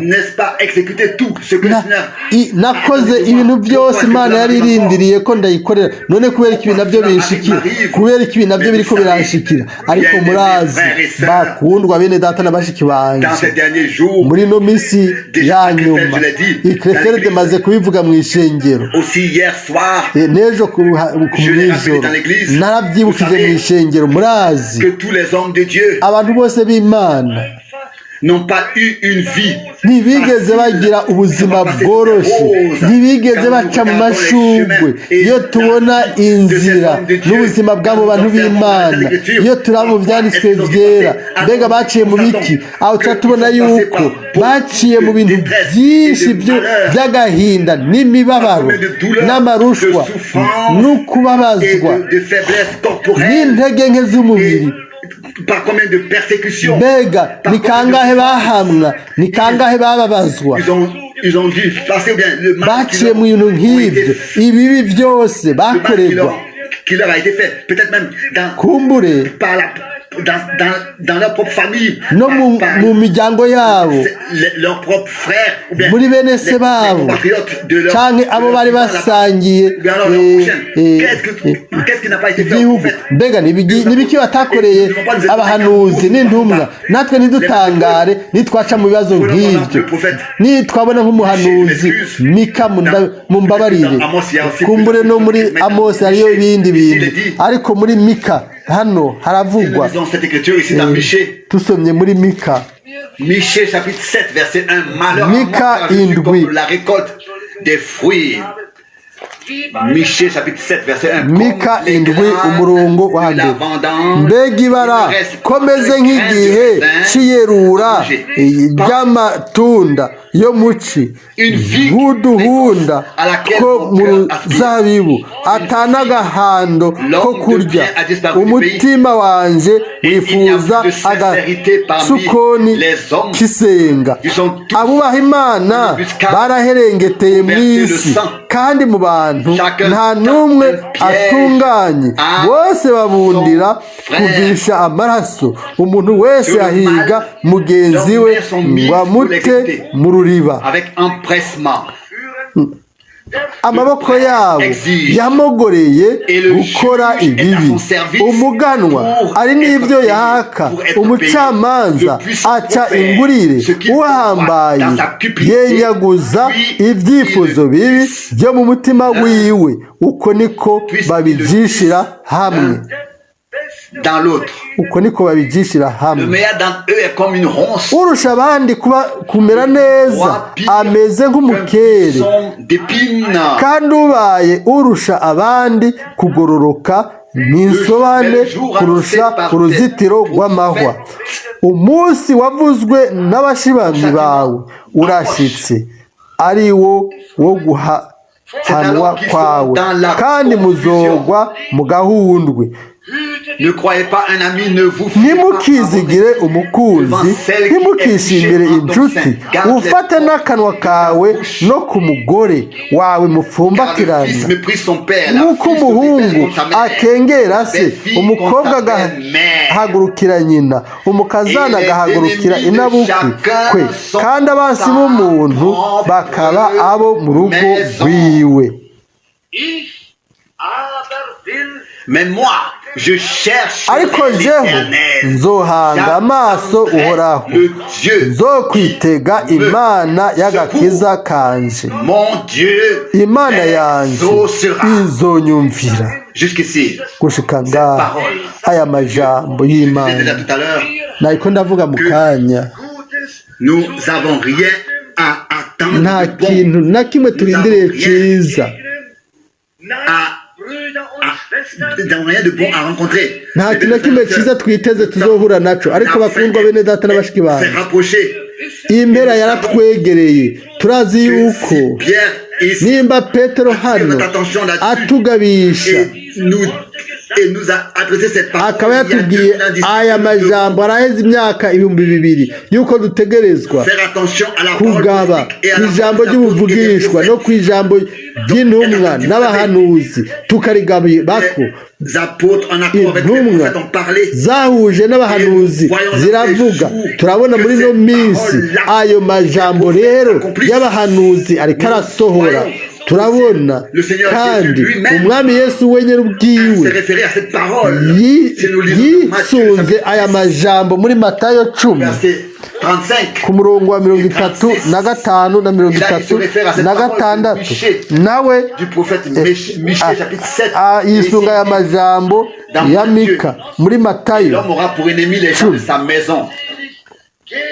nakoze ibintu byose imana yari irindiriye ko ndayikorera none kubera ko ibi nabyo binshikira kubera ko ibi nabyo biriko biranshikira ariko murazi bakundwa bene data n'abashiki banjye muri ino minsi ya nyuma ikrefere demaze kubivuga mu ishengero n'ejo ku mwijoro narabyibukije mu ishengero murazi abantu bose b'imana n'ont pas eu une vie ntibigeze bagira ubuzima bworoshye, ntibigeze baca mu mashugwe. Iyo tubona inzira n'ubuzima bw'abo bantu b'Imana, iyo turaba mu byanditswe byera, mbega baciye mu biki? Aho tuba tubona yuko baciye mu bintu byinshi by'agahinda n'imibabaro n'amarushwa n'ukubabazwa n'intege nke z'umubiri. Par combien de persécutions? Mbega ni kangahe bahamwa, ni kangahe bababazwa. Ils ont dû passer bien le mal baciye mu bintu nk'ibyo, ibibi byose bakorerwa, qui leur a été fait, peut-être même kumbure dans leur propre famille, no mu miryango yabo, leurs propres frères, ou bien muri bene se babo, canke abo bari basangiye igihugu. Mbega nibiki batakoreye abahanuzi n'intumwa? Natwe ntidutangare nitwaca mu bibazo nk'ibyo, nitwabona nk'umuhanuzi Mika, mumbabarire, kumbure no muri Amosi hariyo ibindi bintu, ariko muri Mika hano haravugwa. Tusomye muri Mika, Michée chapitre 7 verset 1, malheur Mika indwi, la récolte des fruits. Michée chapitre 7 verset 1, Mika indwi umurongo wa mbere. Mbega ibara komeze nk'igihe c'iyerura ry'amatunda yo muci, nk'uduhunda two mu ruzabibu, atanagahando ko kurya. Umutima wanje wifuza agasukoni k'isenga. Abubaha Imana baraherengeteye mu isi, kandi mu bantu nta n'umwe atunganye, bose babundira kuvisha amaraso. Umuntu wese ahiga mugenzi we ngo amute mu ruriba. Amaboko yabo yamogoreye gukora ibibi. Umuganwa ari n'ibyo yaka, umucamanza aca ingurire, uhambaye yenyaguza ibyifuzo bibi byo mu mutima wiwe. Uko niko babijishira hamwe, uko niko babijishira hamwe. Urusha abandi kumera neza ameze nk'umukere, kandi ubaye urusha abandi kugororoka n'insobane kurusha uruzitiro rw'amahwa. Umunsi wavuzwe n'abashibanyi bawe urashitse, ari wo guhanwa kwawe, kandi muzogwa mu gahundwe. Ntimukizigire umukunzi, ntimukishimire inshuti. Ufate n'akanwa kawe no ku mugore wawe mupfumbatirana, nk'uko umuhungu akengera se, umukobwa agahagurukira nyina, umukazana agahagurukira inabukwe kwe, kandi abansi b'umuntu bakaba abo mu rugo rwiwe. Ariko jeho nzohanga amaso Uhoraho, nzokwitega Imana y'agakiza kanje. Imana yanje izonyumvira. Gushika ngaho aya majambo y'Imana nariko ndavuga mu kanya, nta kintu na kimwe turindiriye ciza, nta kintu na kimwe cyiza twiteze tuzohura naco. Ariko bakundwa bene data n'abashiki banjye, impera yaratwegereye. Turazi yuko nimba Petero hano atugabisha, akaba yatubwiye aya majambo araheze imyaka 2000 yuko dutegerezwa kugaba ijambo ry'ubuvugishwa no ku ijambo ry'intumwa n'abahanuzi, tukarigabako. Intumwa zahuje n'abahanuzi ziravuga. Turabona muri no minsi ayo majambo rero y'abahanuzi ariko arasohora. Turabona kandi umwami Yesu wenyine ubwiwe yisunze aya majambo muri Matayo 10 ku murongo wa 35 na 36, nawe yisunga aya majambo ya Mika muri Matayo 10.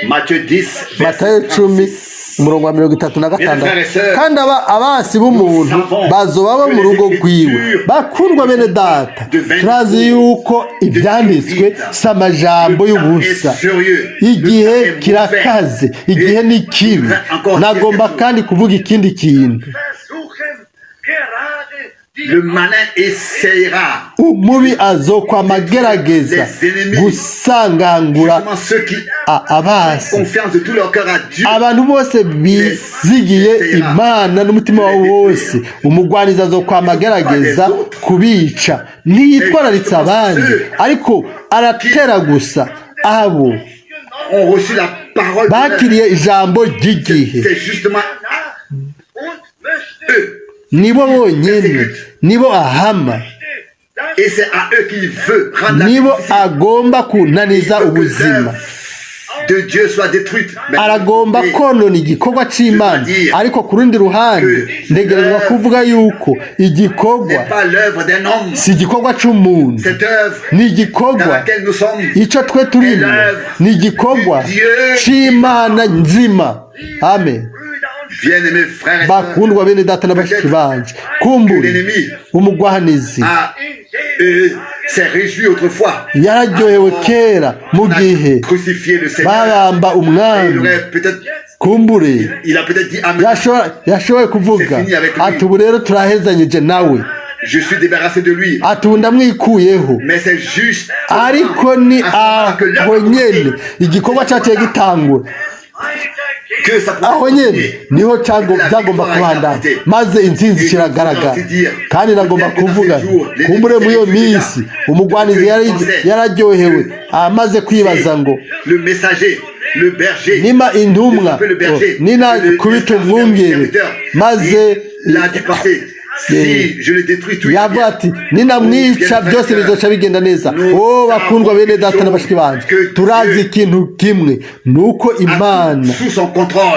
Matthieu 10, matayo verset 10 36. umurongo wa 36 kandi abasi b'umuntu bazoba bo mu rugo rwiwe. Bakundwa bene data, turazi yuko ibyanditswe si amajambo y'ubusa. Igihe kirakaze, igihe ni kibi. Nagomba kandi kuvuga ikindi kintu. Le malin essayera. Umubi azokwama agerageza gusangangura abasi. Abantu bose bizigiye Imana n'umutima wabo wose, umugwanizi azokwama agerageza kubica. Ntiyitwararitse abandi, ariko aratera gusa abo bakiriye ijambo ry'igihe. Nibo bonyene, nibo ahama, nibo agomba kunaniza ubuzima. Aragomba konona igikorwa c'Imana, ariko ku rundi ruhande ndegerezwa kuvuga yuko igikorwa si igikorwa c'umuntu, ni igikorwa ico twe turimo, ni igikorwa c'Imana nzima. Amen. Bakundwa bene data na bashiki banje, kumbure umugwanizi yararyohewe kera mu gihe babamba umwami. Kumbure yashoboye kuvuga ati ubu rero turahezanyije nawe, ati ubu ndamwikuyeho. Ariko ni aho nyene igikorwa cyaciye gitangura, aho nyene niho cyagomba kubandanya, maze intsinzi kiragaragara. Kandi nagomba kuvuga kumbure muri iyo minsi umugwanizi yararyohewe, amaze kwibaza ngo nima intumwa nina kubita umwungere, maze yavuga ati ninamwica byose bizoca bigenda neza. Bakundwa bene data na bashiki banje, turazi ikintu kimwe, nuko Imana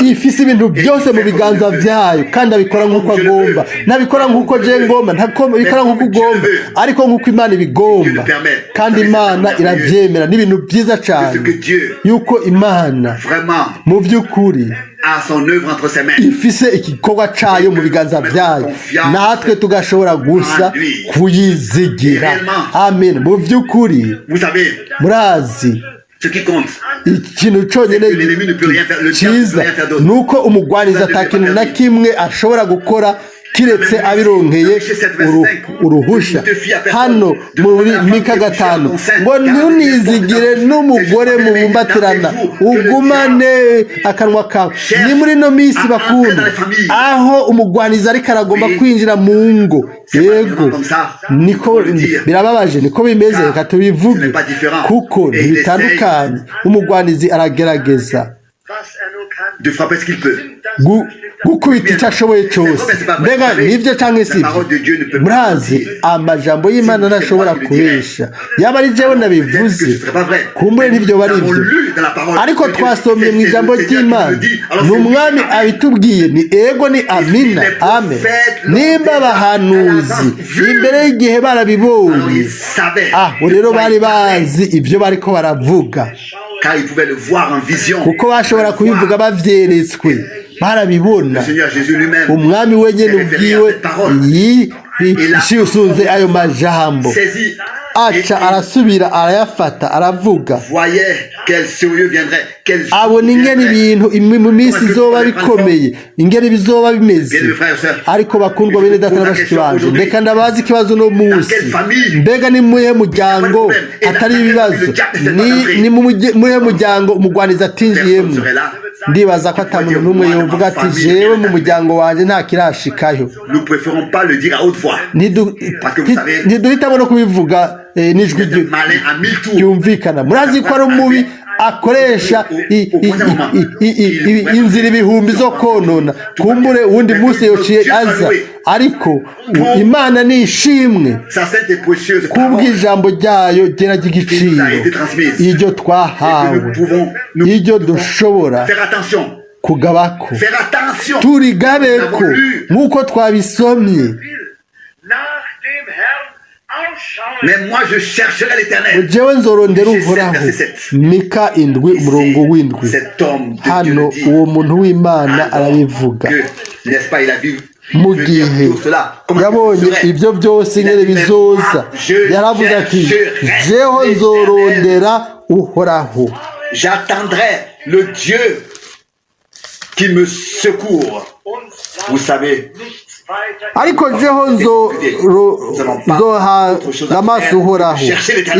ifise ibintu byose mu biganza vyayo, kandi abikora nk'uko agomba. Ntabikora nk'uko je ngomba, ntabikora nk'uko ugomba, ariko nk'uko Imana ibigomba. Kandi Imana iravyemera. N'ibintu byiza cyane yuko Imana mu by'ukuri ifise igikorwa cayo mu biganza vyayo, natwe tugashobora gusa kuyizigira. Amen. Mu by'ukuri murazi ikintu cyonyine cyiza nuko umugwanizi atakintu na kimwe ashobora gukora kiretse abironkeye uruhusha. Hano muri Mika 5 ngo ntunizigire n'umugore mubumbatirana, ugumane akanwa kawe. Ni muri no misi bakunda aho umugwanizi ariko aragomba kwinjira mu ngo. Yego, niko birababaje, niko bimeze. Reka tubivuge kuko ntibitandukanye. Umugwanizi aragerageza gukubita icyo ashoboye cyose. Mbega nibyo cyangwa si ibyo? Murazi amajambo y'Imana ntashobora kubesha. Yaba ari jewe nabivuze, kumbure ntibyo bari ibyo, ariko twasomye mu ijambo ry'Imana, n'umwami abitubwiye, ni ego ni amina. Amen. Nimba abahanuzi imbere y'igihe barabibonye, rero bari bazi ibyo bariko baravuga, kuko bashobora kubivuga bavyeretswe, barabibona. Umwami wenyine ubwiwe yishusunze ayo majambo, aca arasubira arayafata, aravuga abona ingene ibintu mu minsi izoba bikomeye, ingene bizoba bimeze. Ariko bakundwa bene data na bashiki banje, ndeka ndabazi ikibazo no munsi. Mbega ni muhe muryango atari ibibazo? Ni muhe muryango umugwanizi atinjiyemo? Ndibaza ko atamuntu n'umwe yovuga ati jewe mu muryango wanje nta kirashikayo. Ntiduhitamo no kubivuga n'ijwi ryumvikana. Murazi ko ari umubi akoresha inzira ibihumbi zo konona. Kumbure uwundi munsi yociye aza, ariko Imana ni ishimwe kubw'ijambo ryayo ryera ry'igiciro, iryo twahawe, iryo dushobora kugabako, turigabeko nk'uko twabisomye. Mais moi, je chercherai l'Éternel. jewe nzorondera uhoraho. Mika 7:7. Cet homme de Dieu hano le dit. uwo muntu w'Imana arabivuga Que, n'est-ce pas, il a vu mu venir gihe tout cela. Comment yabonye il serait? ibyo byose nyine bizoza yaravuze ati jeho nzorondera uhoraho. J'attendrai le Dieu qui me secourt. Vous savez, ariko jeho nzoha amaso uhoraho.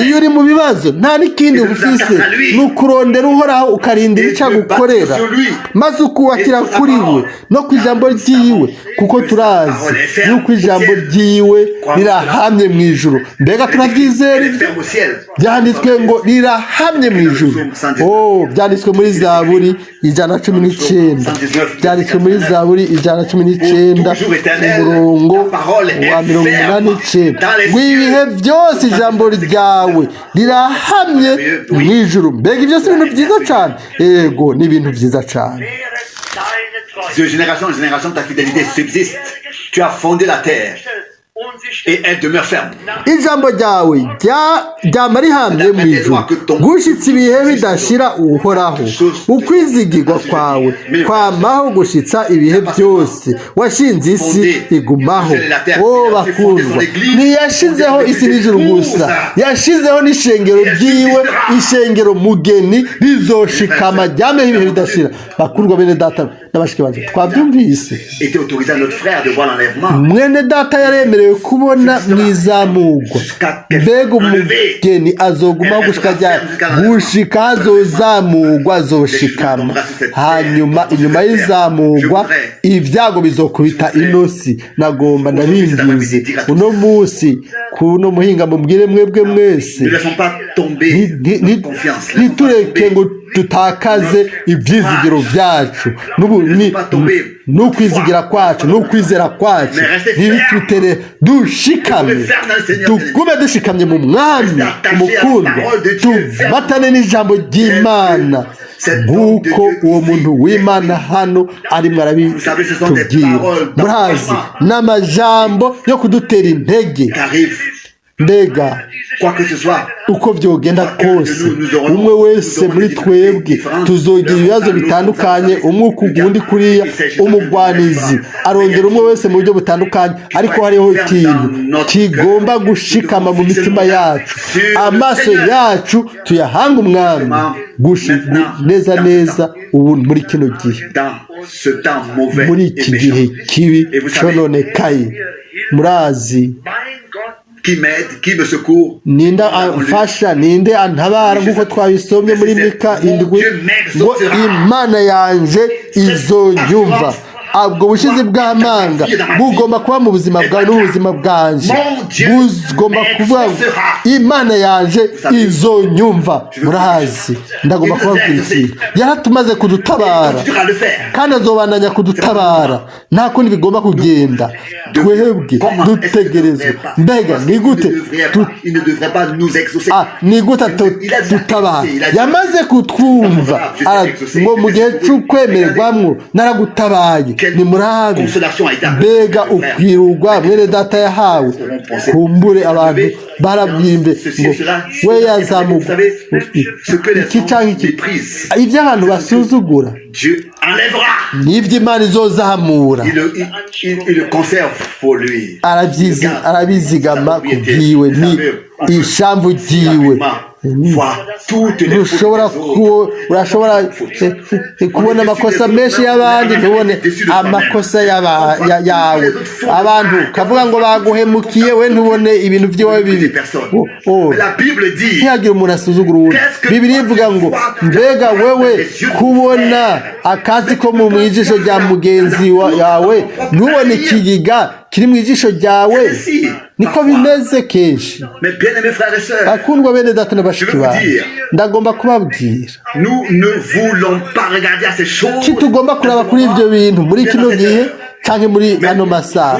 Iyo uri mu bibazo nta n'ikindi ufise ni ukurondera uhoraho ukarindira icyo agukorera maze ukubakira kuri we no ku ijambo ryiwe, kuko turazi yuko ijambo ryiwe rirahamye mu ijuru. Mbega turabyizera ibyo byanditswe ngo rirahamye mu ijuru. Byanditswe muri Zaburi 119, byanditswe muri Zaburi 119 umurongo wa 89, w'ibihe byose ijambo ryawe rirahamye mu ijuru. Mbega ibyo si ibintu byiza cyane? Yego, ni ibintu byiza cyane. de génération en génération, ta fidélité subsiste. Tu as fondé la terre et elle demeure ferme. Ijambo ryawe ryama rihamye mu ijuru, gushitsa ibihe bidashira uhoraho. Ukwizigirwa kwawe kwamaho gushitsa ibihe byose. Washinze isi igumaho. Bakundwa, ntiyashizeho isi n'ijuru gusa, yashizeho n'ishengero ryiwe, ishengero mugeni rizoshikama ryameho ibihe bidashira. Bakundwa bene data n'abashiki banje, twabyumvise. Était autorisé à notre frère de voir l'enlèvement. Mwene data yaremerewe kubona mwizamugwa. Mbega umugeni azogumaho gushika ryari? Gushika azozamugwa, azoshikama. Hanyuma inyuma y'izamugwa ibyago bizokubita inosi. Nagomba ndabinginze uno munsi kuno muhinga mubwire mwebwe mwese, Ne laissons pas tomber notre confiance. ntitureke ngo tutakaze ibyizigiro byacu n'ukwizigira kwacu n'ukwizera kwacu. Ntibitutere dushikame, tugume dushikamye mu mwami umukundwa, tubatane n'ijambo ry'Imana nk'uko uwo muntu w'Imana hano arimo arabitubwira. Murazi n'amajambo yo kudutera intege. Mbega uko byogenda kose, umwe wese muri twebwe tuzogira ibibazo bitandukanye, umwe ukugundi kuriya. Umugwanizi arondera umwe wese mu buryo butandukanye, ariko hariho ikintu kigomba gushikama mu mitima yacu. Amaso yacu tuyahanga umwami neza neza ubu muri kino gihe, muri iki gihe kibi cononekaye. Murazi ninde amfasha, ninde antabara, nk'uko twabisomye muri Mika 7 ngo Imana yanje izonyumva. Ubwo bushizi bw'amanga bugomba kuba mu buzima bwawe n'ubuzima bwanje, bugomba kuvuga ngo Imana yanje izonyumva. Murazi ndagomba kubabwira iki, yaratumaze kudutabara kandi azobandanya kudutabara. Nta kundi bigomba kugenda, twebwe dutegerezwa. Mbega ni gute tutabara? Yamaze kutwumva ngo mu gihe cy'ukwemererwamwo naragutabaye. Ni murabi. Mbega ukwirugwa mwene data yahawe. Kumbure abantu barabyimbe ngo we yazamugwa iki cyangwa iki. Ibyo abantu basuzugura n'ibyo Imana izozamura, arabizigama ku bwiwe, ni ishamvu ryiwe. urashobora kubona amakosa menshi y'abandi, ntubone amakosa yawe. Abantu kavuga ngo baguhemukiye, we ntubone ibintu by'iwawe bibi. ntihagire umuntu asuzugura uwundi. Bibiliya ivuga ngo mbega wewe kubona akazi ko mu ijisho rya mugenzi yawe, ntubone ikigiga kiri mu ijisho ryawe. Niko bimeze kenshi. Bakundwa bene data na bashiki bawe, ndagomba kubabwira tugomba kuraba kuri ibyo bintu muri kino gihe cyangwa muri ano masaha,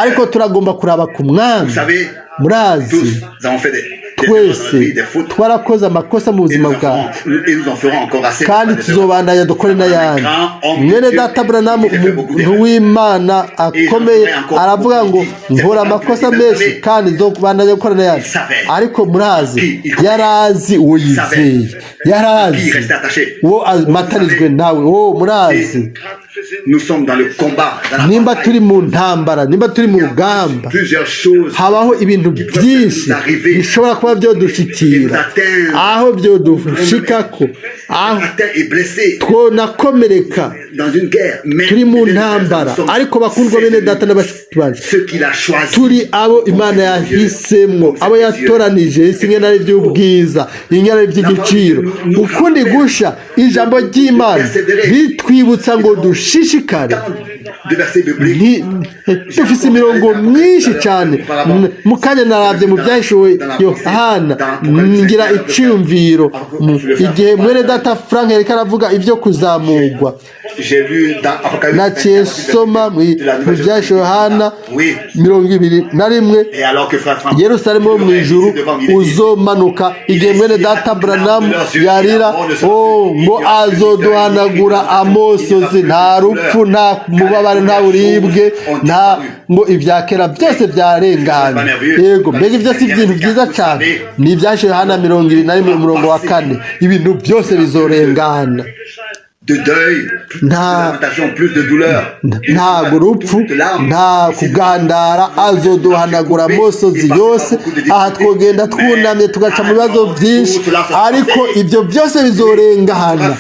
ariko turagomba kuraba ku mwami. Murazi twese twarakoze amakosa mu buzima bwacu kandi tuzobandanya dukore n'ayandi. Mwene data Branham umuntu w'Imana akomeye aravuga ngo nkora amakosa menshi kandi nzobandanya gukora n'ayandi. Ariko murazi yarazi uwo yizeye, yarazi uwo amatanijwe nawe, murazi nimba turi mu ntambara, nimba turi mu rugamba, habaho ibintu byinshi bishobora kuba byodushikira, aho byodushikako, aho twonakomereka turi mu ntambara. Ariko bakundwa bene data n'abashiki bacu, turi abo Imana yahisemwo, abo yatoranije, isinyana ry'ubwiza, inyana ry'igiciro, ukundi gusha ijambo ry'Imana bitwibutsa ngo dushishikare. Dufise imirongo myinshi cyane, mu kanya naravye mu byahishuwe Yohana ngira iciyumviro igihe mwene data Frank yariko aravuga ibyo kuzamurwa, naciye soma mu byahishuwe Yohana 21 Yerusalemu mu ijuru uzomanuka, igihe mwene data Branham yarira ngo azoduhanagura amosozi, nta rupfu, nta mubabare, nta buribwe, nta ngo ibya kera byose byarengana. Yego, mbega ibyo si ibintu byiza cyane. Ni ibyashiwe Yohana 21:4, ibintu byose bizorengana. nta urupfu, nta kugandara, azoduhanagura amosozi yose. Aha twogenda twunamye tugaca mu bibazo byinshi, ariko ibyo byose bizorengana.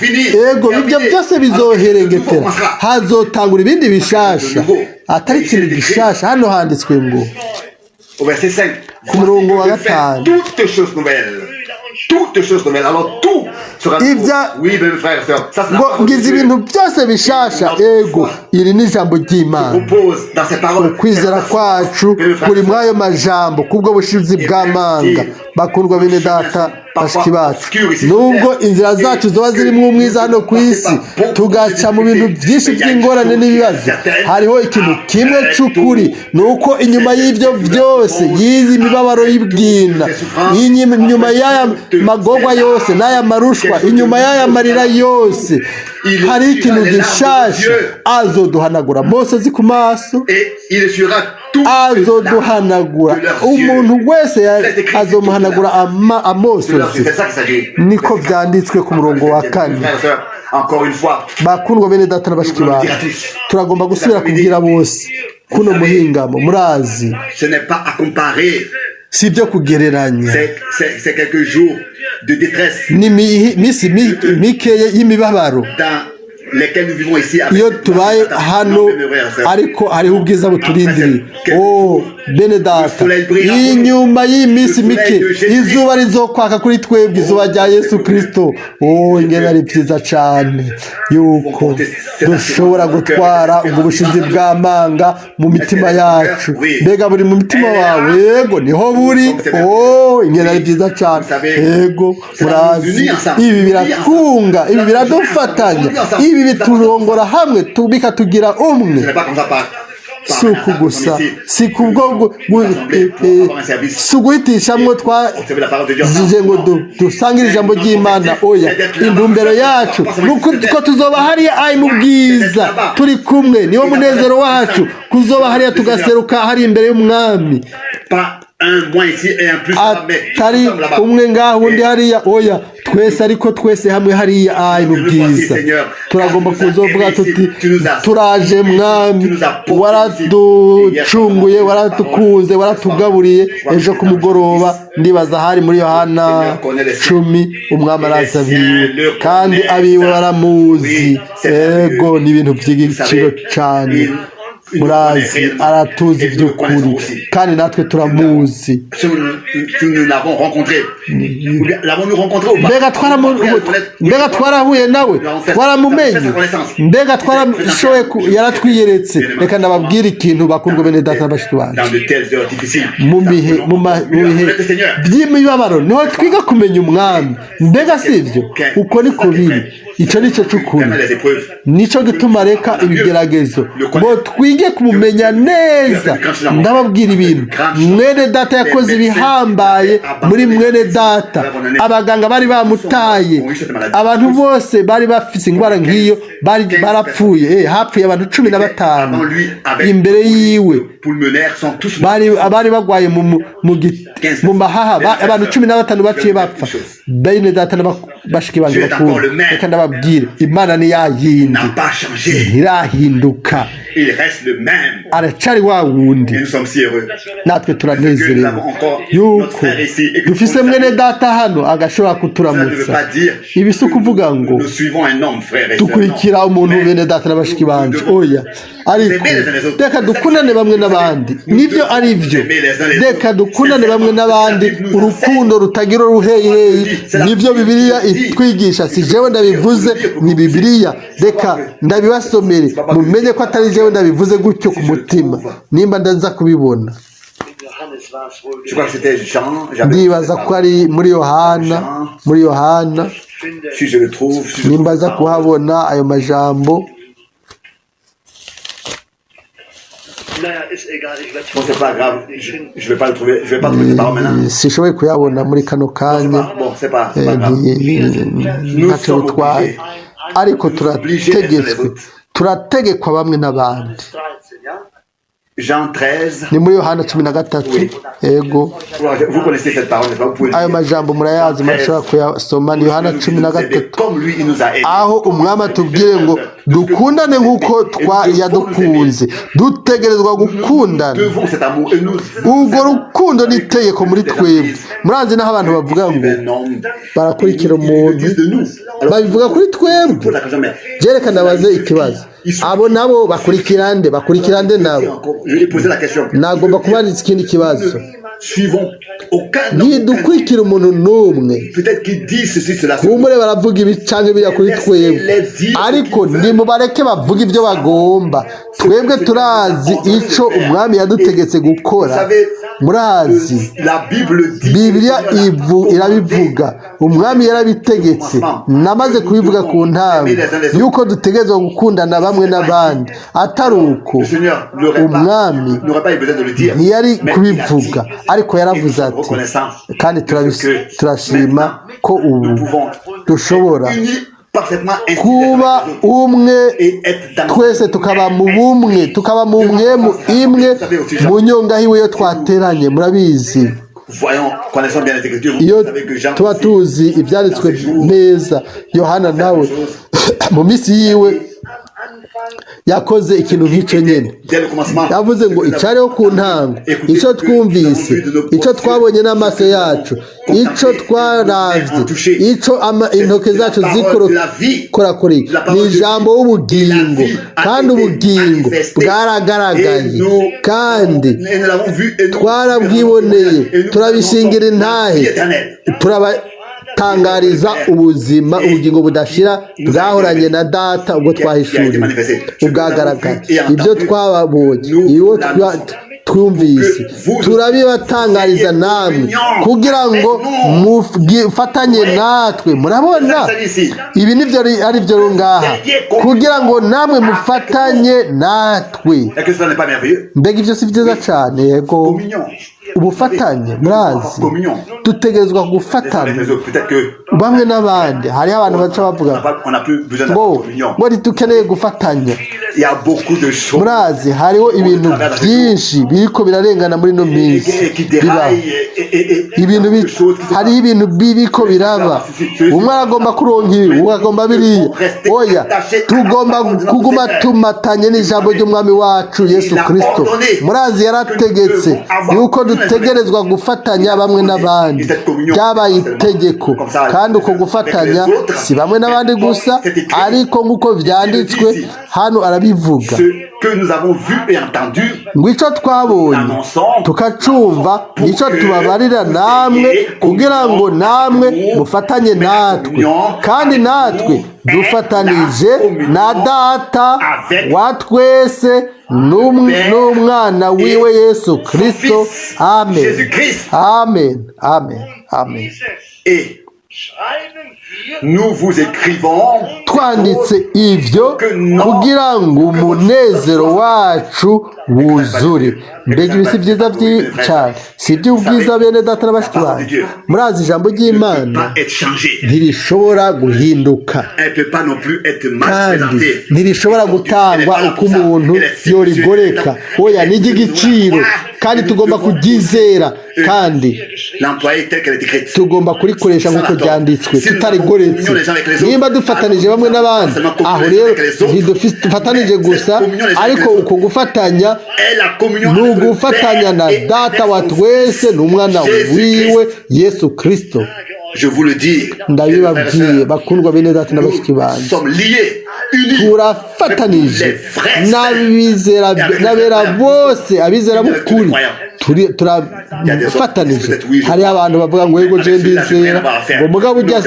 Ego, ibyo byose bizoherengetera, hazotangura ibindi bishasha, atari ikintu gishasha. Hano handitswe ngo ku murongo wa 5, toutes choses nouvelles. Alors tout sera oui, mes frères et sœurs. Ça sera ngize ibintu byose bishasha. Ego, iri ni ijambo ry'Imana. Ukwizera kwacu kuri mwayo majambo kubwo bushizi bw'amanga. Bakundwa bene data bashiki bacu, nubwo inzira zacu zoba zirimo umwiza hano ku isi, tugaca mu bintu byinshi by'ingorane n'ibibazo, hariho ikintu kimwe cy'ukuri, nuko inyuma y'ibyo byose, y'izi mibabaro y'ibwina, inyuma y'aya magogwa yose n'aya marushwa, inyuma y'aya marira yose, hari ikintu gishasha. Azoduhanagura amosozi ku maso, azoduhanagura umuntu wese, azomuhanagura amosozi. Niko byanditswe ku murongo wa 4. Bakundwa bene data n'abashiki bacu, turagomba gusubira kubwira bose kuno muhingamo, murazi si ibyo kugereranya. C'est quelques jours de détresse, ni misi mikeye y'imibabaro iyo tubaye hano, ariko hariho ubwiza buturindiriye. Bene data, inyuma y'iminsi mike izuba rizokwaka kuri twebwe, izuba rya Yesu Kristo. Ingene ari byiza cyane yuko dushobora gutwara ubwo bushizi bw'amanga mu mitima yacu. Mbega buri mu mitima wawe? Yego, niho buri. Ingene ari byiza cyane. Yego, murazi ibi biratwunga, ibi biradufatanya, ibi biturongora hamwe, bikatugira umwe. Si uku gusa, si kubwo si uguhitishamwo twazize ngo dusangire ijambo ry'Imana. Oya, intumbero yacu nuko tuzoba hariya ari mu bwiza turi kumwe, niwo munezero wacu, kuzoba hariya tugaseruka hari imbere y'umwami, atari umwe ngaho undi hariya. Oya, twese, ariko twese hamwe hariya ari mu bwiza. Turagomba kuzovuga tuti, turaje mwami, waraducunguye, waratukunze, waratugaburiye. Ejo ku mugoroba ndibaza hari muri Yohana 10, umwami arazabiwe kandi abiwe baramuzi. Ego, ni ibintu by'igiciro cyane. Murazi, aratuzi by'ukuri kandi natwe turamuzi. Mbega twarahuye nawe, twaramumenye, mbega twarashoboye, yaratwiyeretse. Reka ndababwira ikintu, bakundwa bene data n'abashiki bacu, mu bihe by'imibabaro niho twiga kumenya umwami. Mbega si ibyo? Uko niko biri. icyo ni cyo cy'ukuri Vraiment les épreuves. nicyo gituma reka ibigeragezo ngo twige kumumenya neza ndababwira ibintu mwene data yakoze ibihambaye muri mwene data abaganga bari bamutaye abantu bose bari bafite indwara nk'iyo barapfuye hapfuye abantu 15 imbere yiwe bari bagwaye mu mahaha abantu 15 baciye bapfa bene data bashiki banje bakuru reka ndababwire imana ni yayindi ntirahinduka aracari wa wundi natwe turanezerewe yuko dufise mwene data hano agashobora kuturamutsa ibi si ukuvuga ngo dukurikira umuntu bene data n'abashiki banje oya ariko reka dukundane bamwe n'abandi nibyo ari byo reka dukundane bamwe n'abandi urukundo rutagira uruheyiheyi nibyo bibiliya itwigisha si jewe ndabivuze ni bibiliya reka ndabibasomere mumenye ko atari jewe ndabivuze gutyo ku mutima nimba ndaza kubibona ndibaza ko ari muri yohana nimba aza kuhabona ayo majambo Bon, c'est pas grave, je vais pas le trouver, je vais pas trouver ces paroles maintenant. Sishoboye kuyabona muri kano kanya. Bon, c'est pas grave. Nous sommes obligés. Ariko turategekwa bamwe n'abandi. Jean 13. Ni muri Yohana 13. Yego. Vous connaissez cette parole, vous pouvez. Ayo majambo murayazi mashaka kuyasoma ni Yohana 13. Comme lui il nous a aidé. Aho umwami atubwire ngo dukundane nk'uko yadukunze dutegerezwa gukundana ubwo rukundo ni itegeko muri twebwe murazi n'aho abantu bavuga ngo barakurikira umuntu babivuga kuri twebwe byerekana baze ikibazo abo nabo bakurikirande nabo nagomba kubaza ikindi kibazo ntidukurikira umuntu n'umwe kumure baravuga ibi cyangwa biriya kuri twebwe ariko nimubareke bavuga ibyo bagomba twebwe turazi icyo umwami yadutegetse gukora murazi bibiliya irabivuga umwami yarabitegetse namaze kubivuga ku ntango yuko dutegerezwa gukundana bamwe n'abandi atari uko umwami ntiyari kubivuga ariko yaravuze ati kandi turashima ko ubu dushobora kuba umwe twese tukaba mu bumwe tukaba mu mwemu imwe mu nyongahiwe iyo twateranye murabizi iyo tuba tuzi ibyanditswe neza Yohana nawe mu minsi yiwe yakoze ikintu nk'icyo nyine yavuze ngo icareho ku ntango icyo twumvise icyo twabonye n'amaso yacu icyo twaravye icyo intoke zacu zikorakora ni ijambo w'ubugingo kandi ubugingo bwaragaragaye kandi twarabwiboneye turabishingira intahe tangariza ubugingo budashira bwahoranye na data ubwo twahishuriwe ubwagaragaye ibyo twababonye iyo twumvise turabibatangariza namwe kugira ngo mufatanye natwe murabona ibi nibyo ari byo ngaha kugira ngo namwe mufatanye natwe mbega ibyo si byiza cyane yego ubufatanye murazi dutegerezwa gufatana bamwe n'abandi hariho abantu baca bavuga ngo dukeneye gufatanya murazi hariho ibintu byinshi biriko birarengana muri ino minsi bibaho hariho ibintu biriko biraba umwe aragomba kuronka ibi uwo agomba biriya oya tugomba kuguma tumatanye n'ijambo ry'umwami wacu Yesu Kristo murazi yarategetse yuko dutegerezwa gufatanya bamwe n'abandi byabaye itegeko kandi uko gufatanya si bamwe n'abandi gusa ariko nk'uko byanditswe hano arabivuga ngo icyo twabonye tukacumva nicyo tubabarira namwe kugira ngo namwe mufatanye natwe kandi natwe dufatanije na data wa twese n'umwana wiwe Yesu Kristo amen amen amen amen Nous vous écrivons twanditse ibyo kugira ngo umunezero wacu wuzure. Mbega ibi si byiza cyane, si iby'ubwiza bene data na bashiki banyu. Murazi ijambo ry'Imana ntirishobora guhinduka kandi ntirishobora gutangwa uko umuntu yorigoreka. Oya, ni iry'igiciro kandi tugomba kuryizera kandi tugomba kurikoresha nk'uko ryanditswe tutarigoretse. Nimba dufatanije bamwe n'abandi, aho rero ntidufatanije gusa, ariko uko gufatanya ni ugufatanya na data wa twese n'umwana wiwe Yesu Kristo. Ndabibabwiye bakundwa bene data na bashiki banyu, turafatanije n'abera bose, abizera b'ukuri turafatanije. Hari abantu bavuga ngo yego je ndizera, ngo mugabo ujya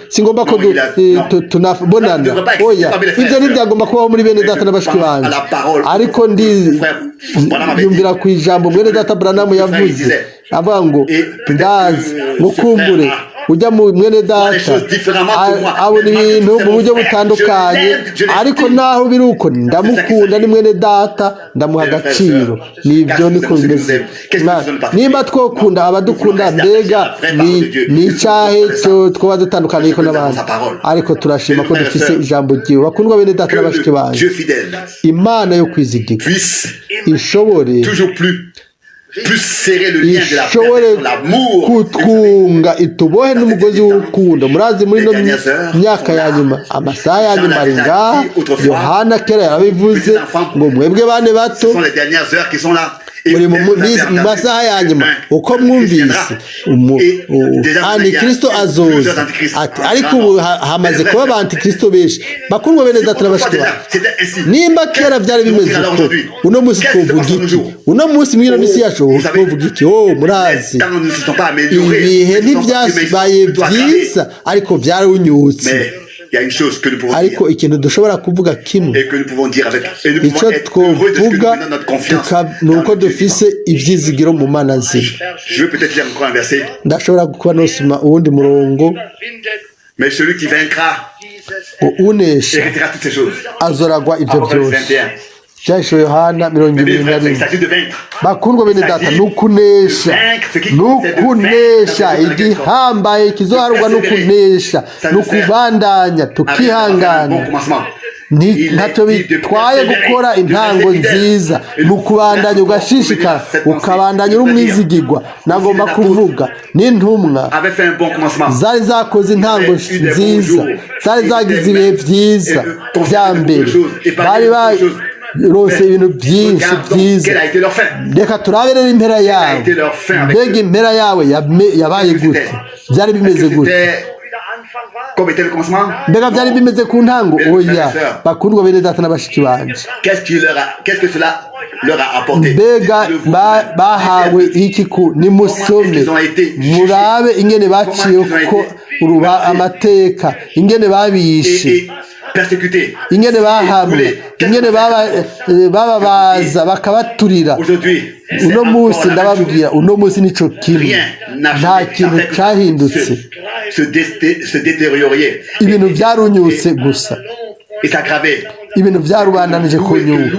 singomba ko tunabonana. Oya, ibyo ntibyagomba kubaho muri bene data na bashiki banyu. Ariko yumvira ku ijambo mwene data Branham yavuze, avuga ngo ndazi mukumbure ujya mu mwene data abona ibintu mu buryo butandukanye, ariko naho biri uko ndamukunda, ni mwene data, ndamuha agaciro. Nibyo niko bimeze. Nimba twokunda abadukunda, mbega ni icyahe cyo twaba dutandukaniye ko n'abandi, ariko turashima ko dufise ijambo ryiwe. Bakundwa bene data na bashiki banyu, Imana yo kwizigirwa ishobore kutwunga, itubohe n'umugozi w'urukundo. Murazi muri ino myaka ya nyuma, amasaha ya nyuma ari ngaha. Yohana kera yarabivuze ngo mwebwe bane bato muri mu masaha ya nyuma, uko mwumvise antikristo azoza. Ariko ubu hamaze kuba abantikristo benshi. Bakundwa bene data na bashiki banyu, nimba kera byari bimeze uko, uno munsi twovuga iki? Uno munsi mwino misi yacu twovuga iki? Murazi ibihe ntibyabaye byiza, ariko byarunyutse. Ariko ikintu dushobora kuvuga kimwe, icyo twovuga ni uko dufise ibyizigiro mu Mana nzima. Ndashobora kuba nosoma uwundi murongo. Unesha azoragwa ibyo byose. Cyasho Yohana 21. Bakundwa bene data, nukunesha igihambaye kizoharwa nukunesha, nukubandanya tukihangana. Ntacyo bitwaye gukora intango nziza, nukubandanya ugashishikara, ukabandanya uri umwizigirwa. Nagomba kuvuga n'intumwa zari zakoze intango nziza, zari zagize ibihe byiza bya mbere, bari rose ibintu byinshi byiza. Reka turabere impera yawe. Mbega impera yawe yabaye gute? Byari bimeze gute? Mbega byari bimeze ku ntango? Oya, bakundwa bene data na bashiki banje, mbega bahawe iki? Nimusome murabe ingene baciye ko amateka, ingene babishe, ingene bahamwe, ingene bababaza bakabaturira. Uno munsi ndababwira, uno munsi nico kimwe, nta kintu cyahindutse. Ibintu byarunyutse gusa, ibintu byarubandanije ku nyungu.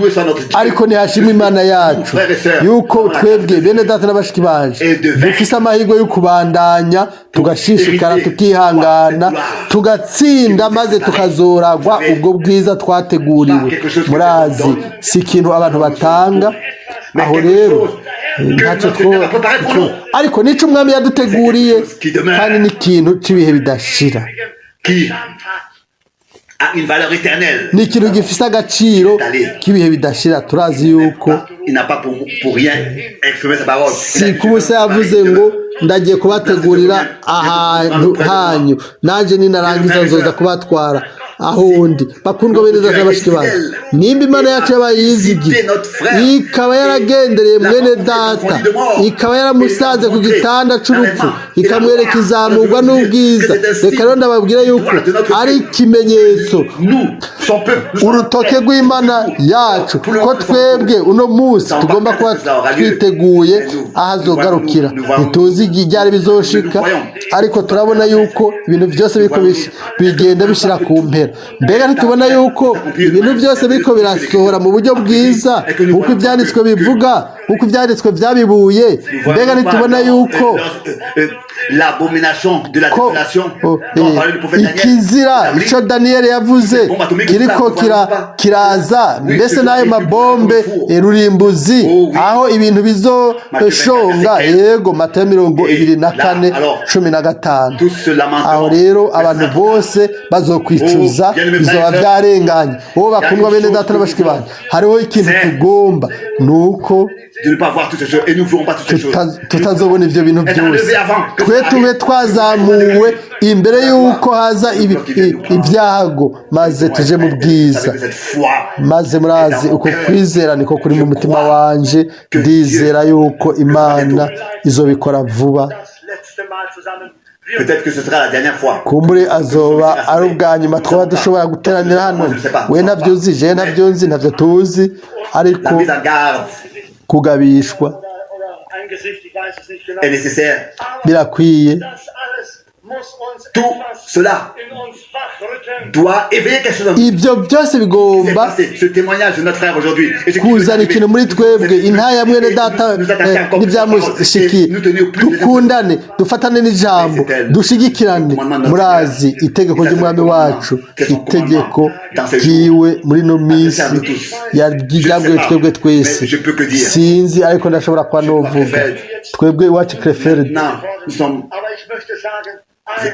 Ariko ntihashimwe Imana yacu yuko twebwe bene data na bashiki banje dufise amahirwe yo kubandanya, tugashishikara, tukihangana, tugatsinda, maze tukazoragwa ubwo bwiza twateguriwe. Murazi si ikintu abantu batanga. Aho rero ntacyo ariko nico umwami yaduteguriye, kandi n'ikintu cy'ibihe bidashira, ni ikintu gifise agaciro k'ibihe bidashira. Turazi yuko si kubusa yavuze ngo ndagiye kubategurira ahantu hanyu, nanjye ninarangiza nzoza kubatwara ahundi. Bakundwa bene data bashiki banyu, nimba Imana yacu yabayizigiye, ikaba yaragendereye mwene data, ikaba yaramusanze ku gitanda c'urupfu, ikamwereka izamurwa n'ubwiza, reka rero ndababwira yuko ari ikimenyetso son peuple, nous sommes urutoke rw'imana yacu ko twebwe uno munsi tugomba kuba twiteguye aho azogarukira. ntituzi ibyari bizoshika ariko turabona yuko ibintu byose biriko bigenda bishira ku mpera. Mbega ntitubona yuko ibintu byose biriko birasohora mu buryo bwiza nk'uko ibyanditswe bivuga, nk'uko ibyanditswe byabibuye. Mbega ntitubona yuko l'abomination de la désolation dont parlait le prophète Daniel, ikizira icyo daniyeli yavuze kiriko kiraza, mbese n'ayo mabombe rurimbuzi aho ibintu bizoshonga. yego Matayo 24:15. aho rero abantu bose bazokwicuza, bizoba byarenganye. wowe bakundwa bene data n'abashiki banjye, hariho ikintu tugomba, ni uko tutazobona ibyo bintu byose. twe tube twazamuwe imbere y'uko haza ibyago, maze tuje mu bwiza. maze murazi uko kwizera niko kuri mu mutima wanje. ndizera yuko Imana izobikora vuba. Peut-être que ce sera la dernière fois. kumbure azoba ari ubwa nyuma twaba dushobora guteranira hano. we ntabyo uzi, je ntabyo nzi, ntabyo tuzi, ariko kugabishwa est nécessaire. birakwiye. Tout cela doit éveiller quelque chose en nous. ibyo byose bigomba Ce témoignage de notre frère aujourd'hui. kuzana ikintu muri twebwe. intaya mwene data n'ibyamushikiye. dukundane, dufatane n'ijambo, dushigikirane. murazi itegeko ry'umwami wacu, itegeko ryiwe muri no minsi ryabwiwe twebwe twese. sinzi ariko ndashobora kuba novuga twebwe iwacu Krefeld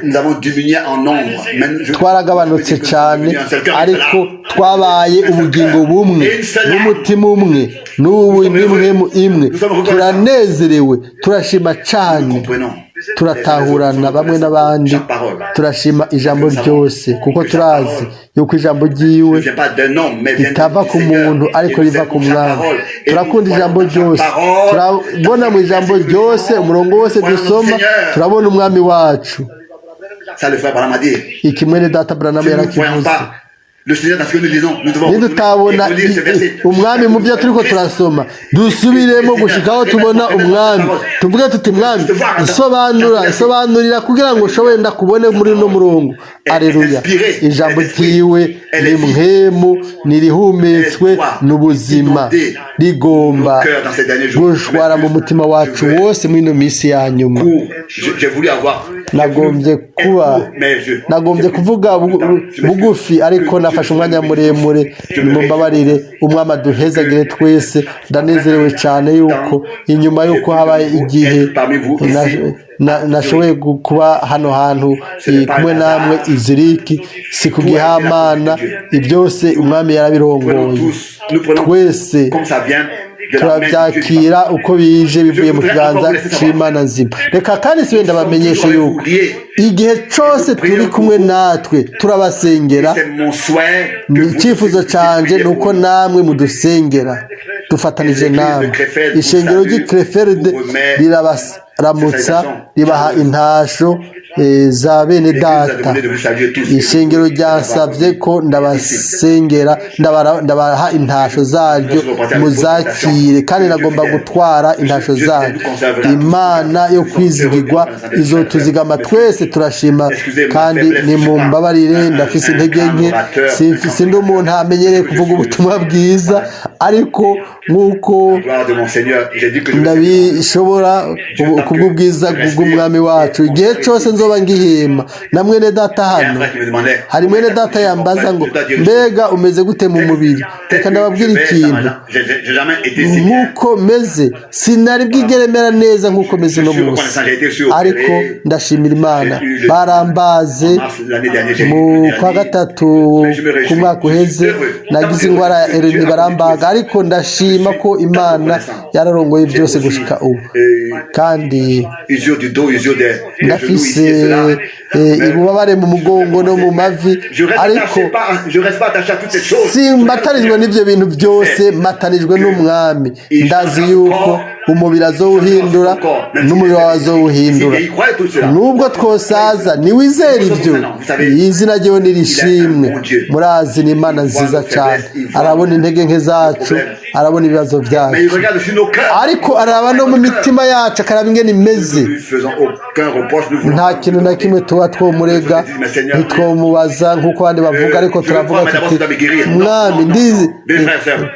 nous avons diminué en nombre. twaragabanutse cyane, ariko twabaye ubugingo bumwe n'umutima umwe n'imwe imwe. turanezerewe, turashima cyane, turatahurana bamwe n'abandi, turashima ijambo ryose, kuko turazi yuko ijambo ryiwe ritava ku muntu ariko riva ku mwami. turakunda ijambo ryose, turabona mu ijambo ryose, umurongo wose dusoma turabona umwami wacu. Ça le frère Branham a dit. ikimwene data Branham yarakivuze. Le Seigneur dans ce que nous lisons, nous devons nidutabona umwami mu byo turiko turasoma, dusubiremo gushikaho tubona umwami, tuvuge tuti mwami sobanurira kugira ngo ushobore ndakubone muri no murongo. Aleluya. ijambo ryiwe ni mpemu, nirihumetswe n'ubuzima, rigomba gushwara mu mutima wacu wose muri no misi ya nyuma. nagombye kuvuga bugufi, ariko nafashe umwanya muremure. nimumbabarire. umwami aduhezagire twese. ndanezerewe cyane yuko inyuma yuko habaye igihe nashoboye kuba hano hantu kumwe namwe iziriki, si kugihamana. ibyose umwami yarabirongoye. twese turabyakira uko bije bivuye mu kiganza cy'Imana nzima. reka kandi si wenda bamenyeshe yuko igihe cyose turi kumwe natwe turabasengera. icyifuzo cyanjye ni uko namwe mudusengera dufatanije namwe. ishengero ry'i Krefeld rirabaramutsa, ribaha intasho za bene data. ishengero ryansabye ko ndabasengera, ndabaha intasho zaryo, muzakire, kandi nagomba gutwara intasho zaryo. Imana yo kwizigirwa izotuzigama twese. turashima kandi nimumbabarire, ndafise intege nke, sindi umuntu amenyereye kuvuga ubutumwa bwiza, ariko nk'uko ndabishobora kubw'ubwiza bw'umwami wacu. igihe cyose nzoba ngihema na mwene data hano. hari mwene data yambaza ngo mbega umeze gute mu mubiri. reka ndababwira ikintu, nk'uko meze sinari bwigeremera neza nk'uko meze no munsi, ariko ndashimira Imana. barambaze mu kwa gatatu ku mwaka uheze, nagize indwara ya hernie barambaga, ariko ndashima ko Imana yararongoye byose gushika ubu. kandi ndafise ububabare mu mugongo no mu mavi, ariko simatarijwe n'ibyo bintu byose, matarijwe n'umwami. ndazi yuko umubiri azowuhindura n'umubiri wawe azowuhindura nubwo twosaza niwizera ibyo izina ryewe nirishimwe murazi ni Imana nziza cyane arabona intege nke zacu arabona ibibazo byacu ariko araba no mu mitima yacu akaraba ingene imeze nta kintu na kimwe tuba twomurega ntitwomubaza nk'uko abandi bavuga ariko turavuga tuti mwami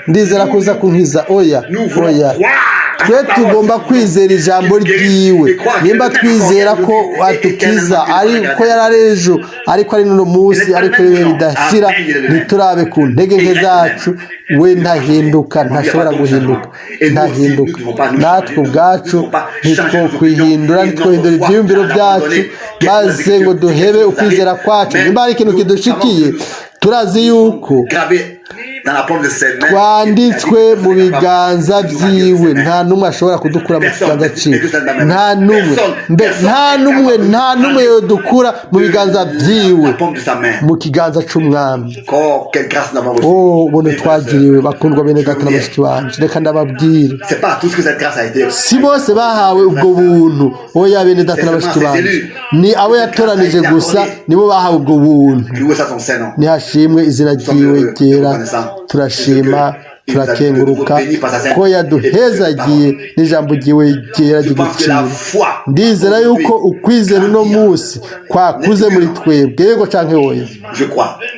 ndizera kuza kunkiza oya twe tugomba kwizera ijambo ryiwe nimba twizera ko atukiza ariko yararejo ariko ari no munsi ariko ibihe bidashira ntiturabe ku ntege nke zacu we ntahinduka ntashobora guhinduka ntahinduka natwe ubwacu ntitwokwihindura ntitwohindura ibyiyumviro byacu maze ngo duhebe ukwizera kwacu nimba hari ikintu kidushikiye turazi yuko twanditswe mu biganza byiwe nta n'umwe ashobora kudukura mu kiganza cyiwe nta n'umwe yodukura mu biganza byiwe mu kiganza cy'umwami ubona twagiriwe bakundwa bene data na bashiki banje reka ndababwire si bose bahawe ubwo buntu oya bene data na bashiki banje ni abo yatoranije gusa nibo bahawe ubwo buntu nihashimwe izina ryiwe ryera turashima turakenguruka ko yaduhezagiye n'ijambo ryiwe ryera ry'igiciro ndizera yuko ukwizera uno munsi kwakuze muri twebwe yego canke oya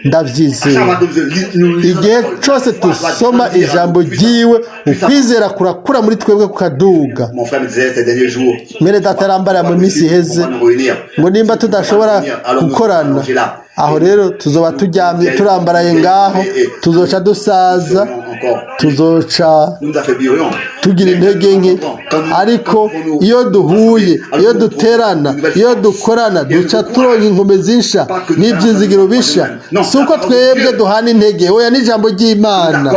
ndavyizeye igihe cyose dusoma ijambo ryiwe ukwizera kurakura muri twebwe kukaduga mwene data arambara mu minsi iheze ngo nimba tudashobora gukorana aho rero tuzoba turyamye turambaraye ngaho tuzoca dusaza tuzoca tugira intege nke ariko iyo duhuye iyo duterana iyo dukorana duca turonka inkomezi nsha n'ibyizigiro bisha si uko twebwe duhana intege oya n'ijambo ry'Imana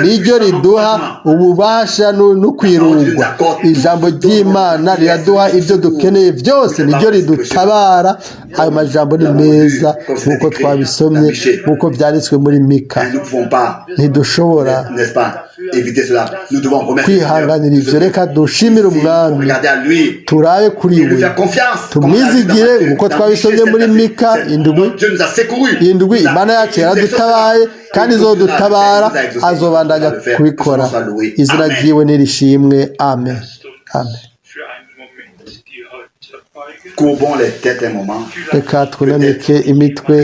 niryo riduha ububasha no kwirungwa ijambo ry'Imana riraduha ibyo dukeneye byose niryo ridutabara ayo majambo ni meza nk'uko twabisomye nk'uko byanditswe muri Mika ntidushobora kwihanganira ivyo reka dushimire umwami turabe kuri we tumwizigire nk'uko twabisomye muri Mika indwi Imana yacu yaradutabaye kandi izodutabara azobandanya kubikora izina ryiwe nirishimwe amen amen reka twunamike imitwe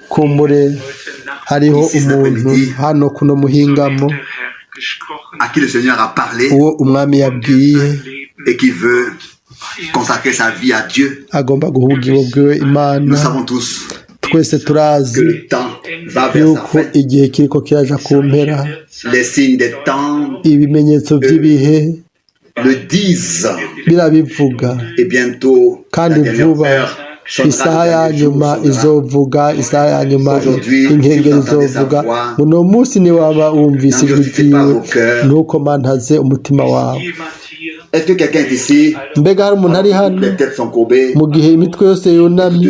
kumbure hariho umuntu hano kuno muhingamo uwo umwami yabwiye agomba guha ubugingo bwiwe Imana twese turazi yuko igihe kiriko kiraja ku mpera ibimenyetso by'ibihe birabivuga kandi vuba isaha ya nyuma izovuga isaha ya nyuma inkengeri izovuga uno munsi ni waba wumvise ijwi ryiwe ntukomantaze umutima wawe mbega hari umuntu ari hano mu gihe imitwe yose yunamye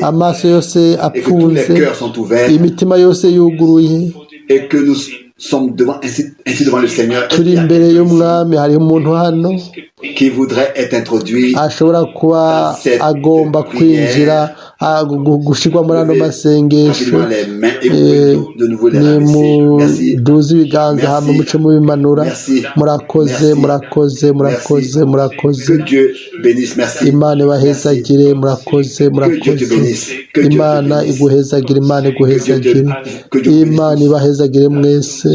amaso yose apfunze imitima yose yuguruye turi imbere y'umwami hariho umuntu hano ashobora kuba agomba kwinjira gushirwa muri ano masengesho nimuduze ibiganza hama muce mubimanura murakoze murakoze murakoze murakoze Imana ibahezagire murakoze murakoze Imana iguhezagire Imana iguhezagire Imana ibahezagire mwese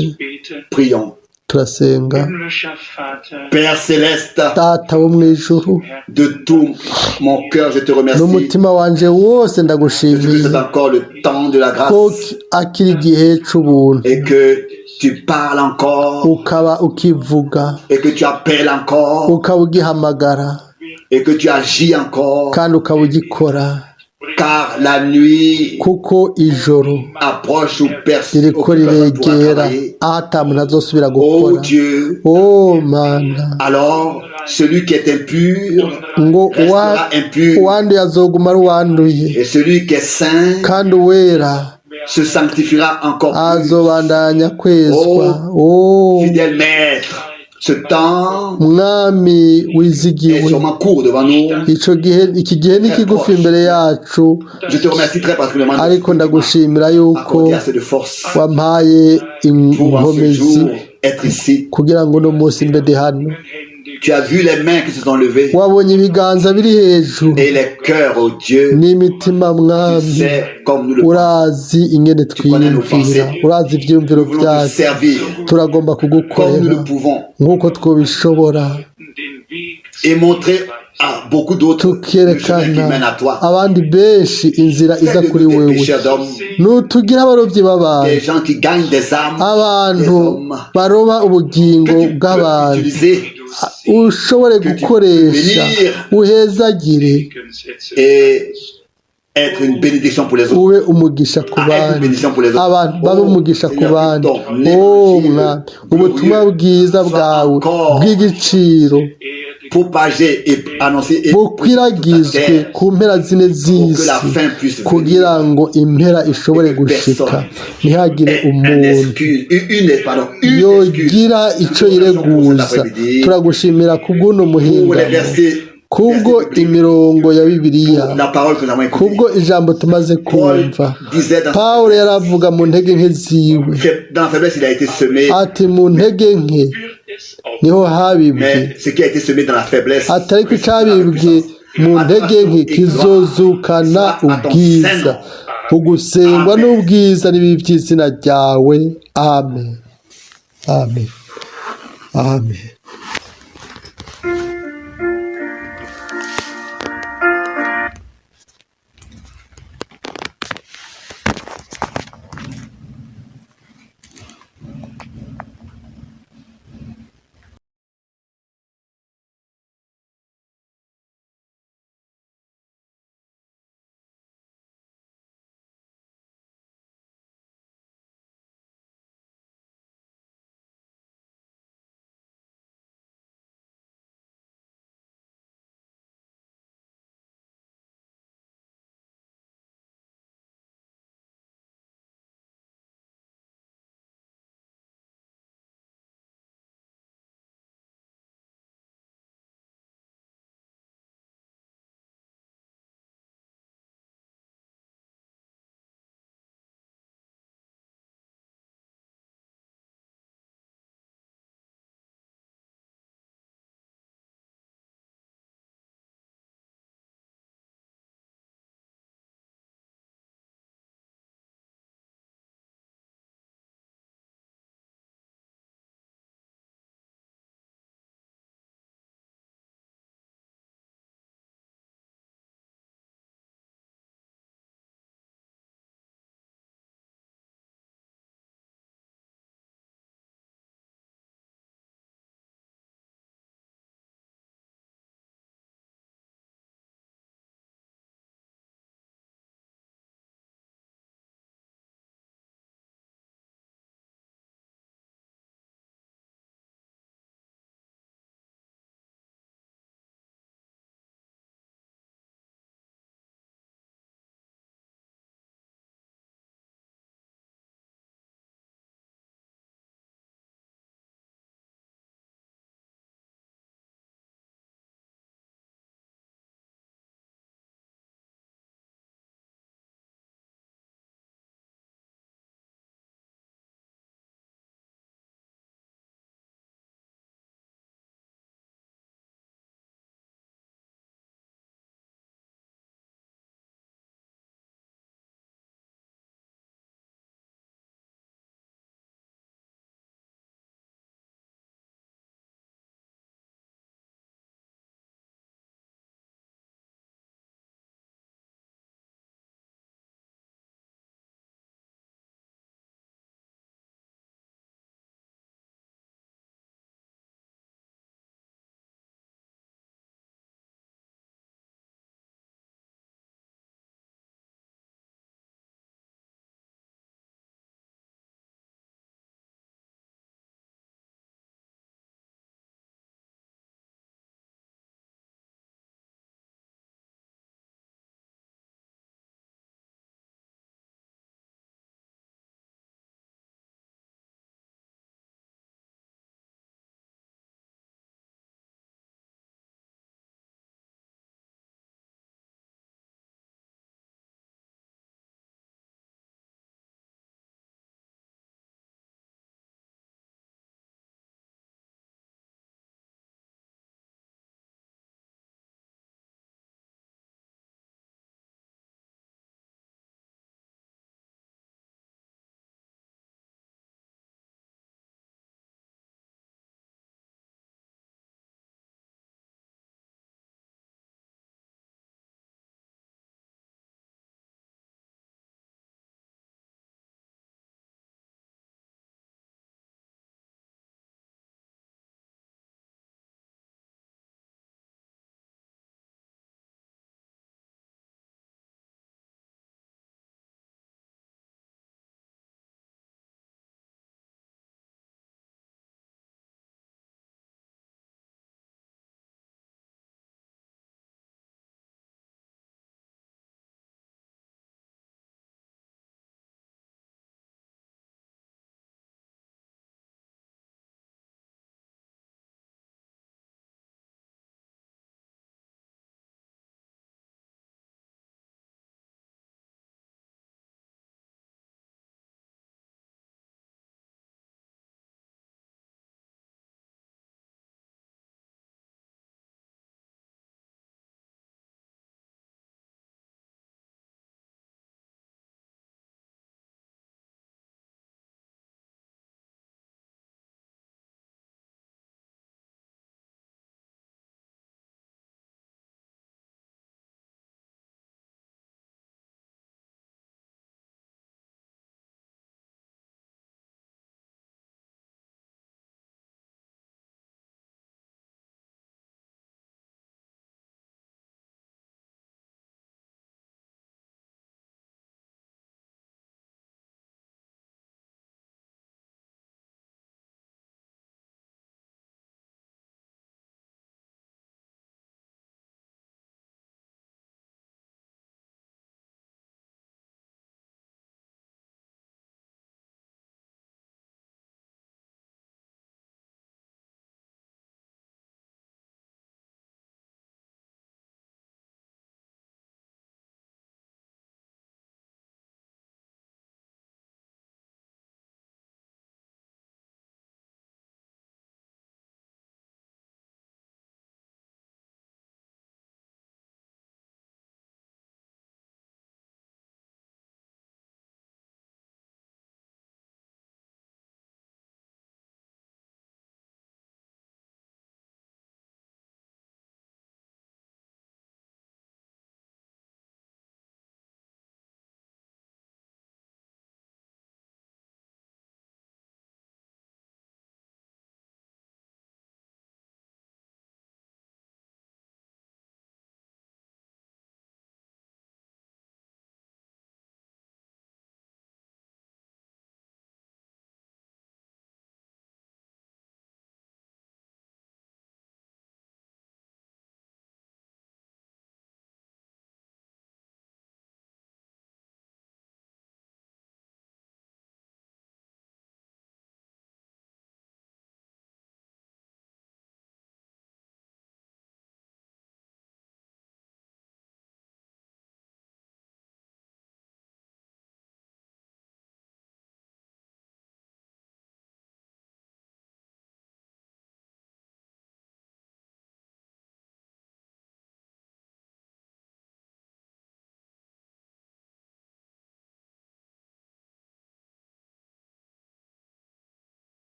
turasenga Père Céleste, Data wo mu ijuru de tout mon cœur je te remercie. n'umutima wanje wose ndagushimiye C'est encore le temps de la ko grâce akiri igihe c'ubuntu et que tu parles encore ukaba ukivuga et que tu appelles encore ukaba ugihamagara et que tu agis encore kandi ukaba ugikora car la nuit kuko ijoro approche où personne ririko riregera aho ata muntu azosubira Oh gukora Dieu, mana alors celui qui est impur ngo restera impur uwanduye azoguma ari uwanduye et celui qui est saint kandi uwera se sanctifiera encore plus. azobandanya kwezwa Fidèle maître, Ce temps mwami est wizigiwe sûrement court devant nous. iki gihe ni kigufi imbere yacu Je te remercie très particulièrement ariko ndagushimira yuko d'accorder assez de force wampaye pour en ce inkomezi jour être ici. kugira ngo uno munsi mbe hano Tu as vu les mains qui se sont levées wabonye ibiganza biri hejuru et les cœurs, oh Dieu. n'imitima Tu mwami sais comme nous le urazi ingene twiyumvira urazi ibyiyumviro Nous voulons te byacu servir turagomba comme nous kugukorera le pouvons nk'uko twabishobora et montrer à beaucoup d'autres le chemin qui tukerekana mène à toi. abandi benshi inzira iza Fais de kuri nous des wewe pécheurs d'hommes, nutugire abarobyi b'abantu des gens qui gagnent des âmes, des abantu hommes baroba ubugingo que tu peux bw'abantu utiliser ushobore gukoresha uhezagire et être une bénédiction pour les autres. ube umugisha ku bandi abantu babe umugisha ku bandi mwa ubutumwa bwiza bwawe bw'igiciro Propager et annoncer et bukwiragizwe ku mpera zine z'isi kugira ngo impera ishobore gushika ntihagire umuntu yogira icyo yireguza turagushimira kubw'uno muhingamo kubwo imirongo ya bibiliya kubwo ijambo tumaze kumva Pawulo yaravuga mu ntege nke ziwe ati mu ntege nke niho habibwe atari ko icyabibwe mu ntege nke kizozukana ubwiza ugusengwa n'ubwiza n'ibibi by'izina ryawe amen amen amen.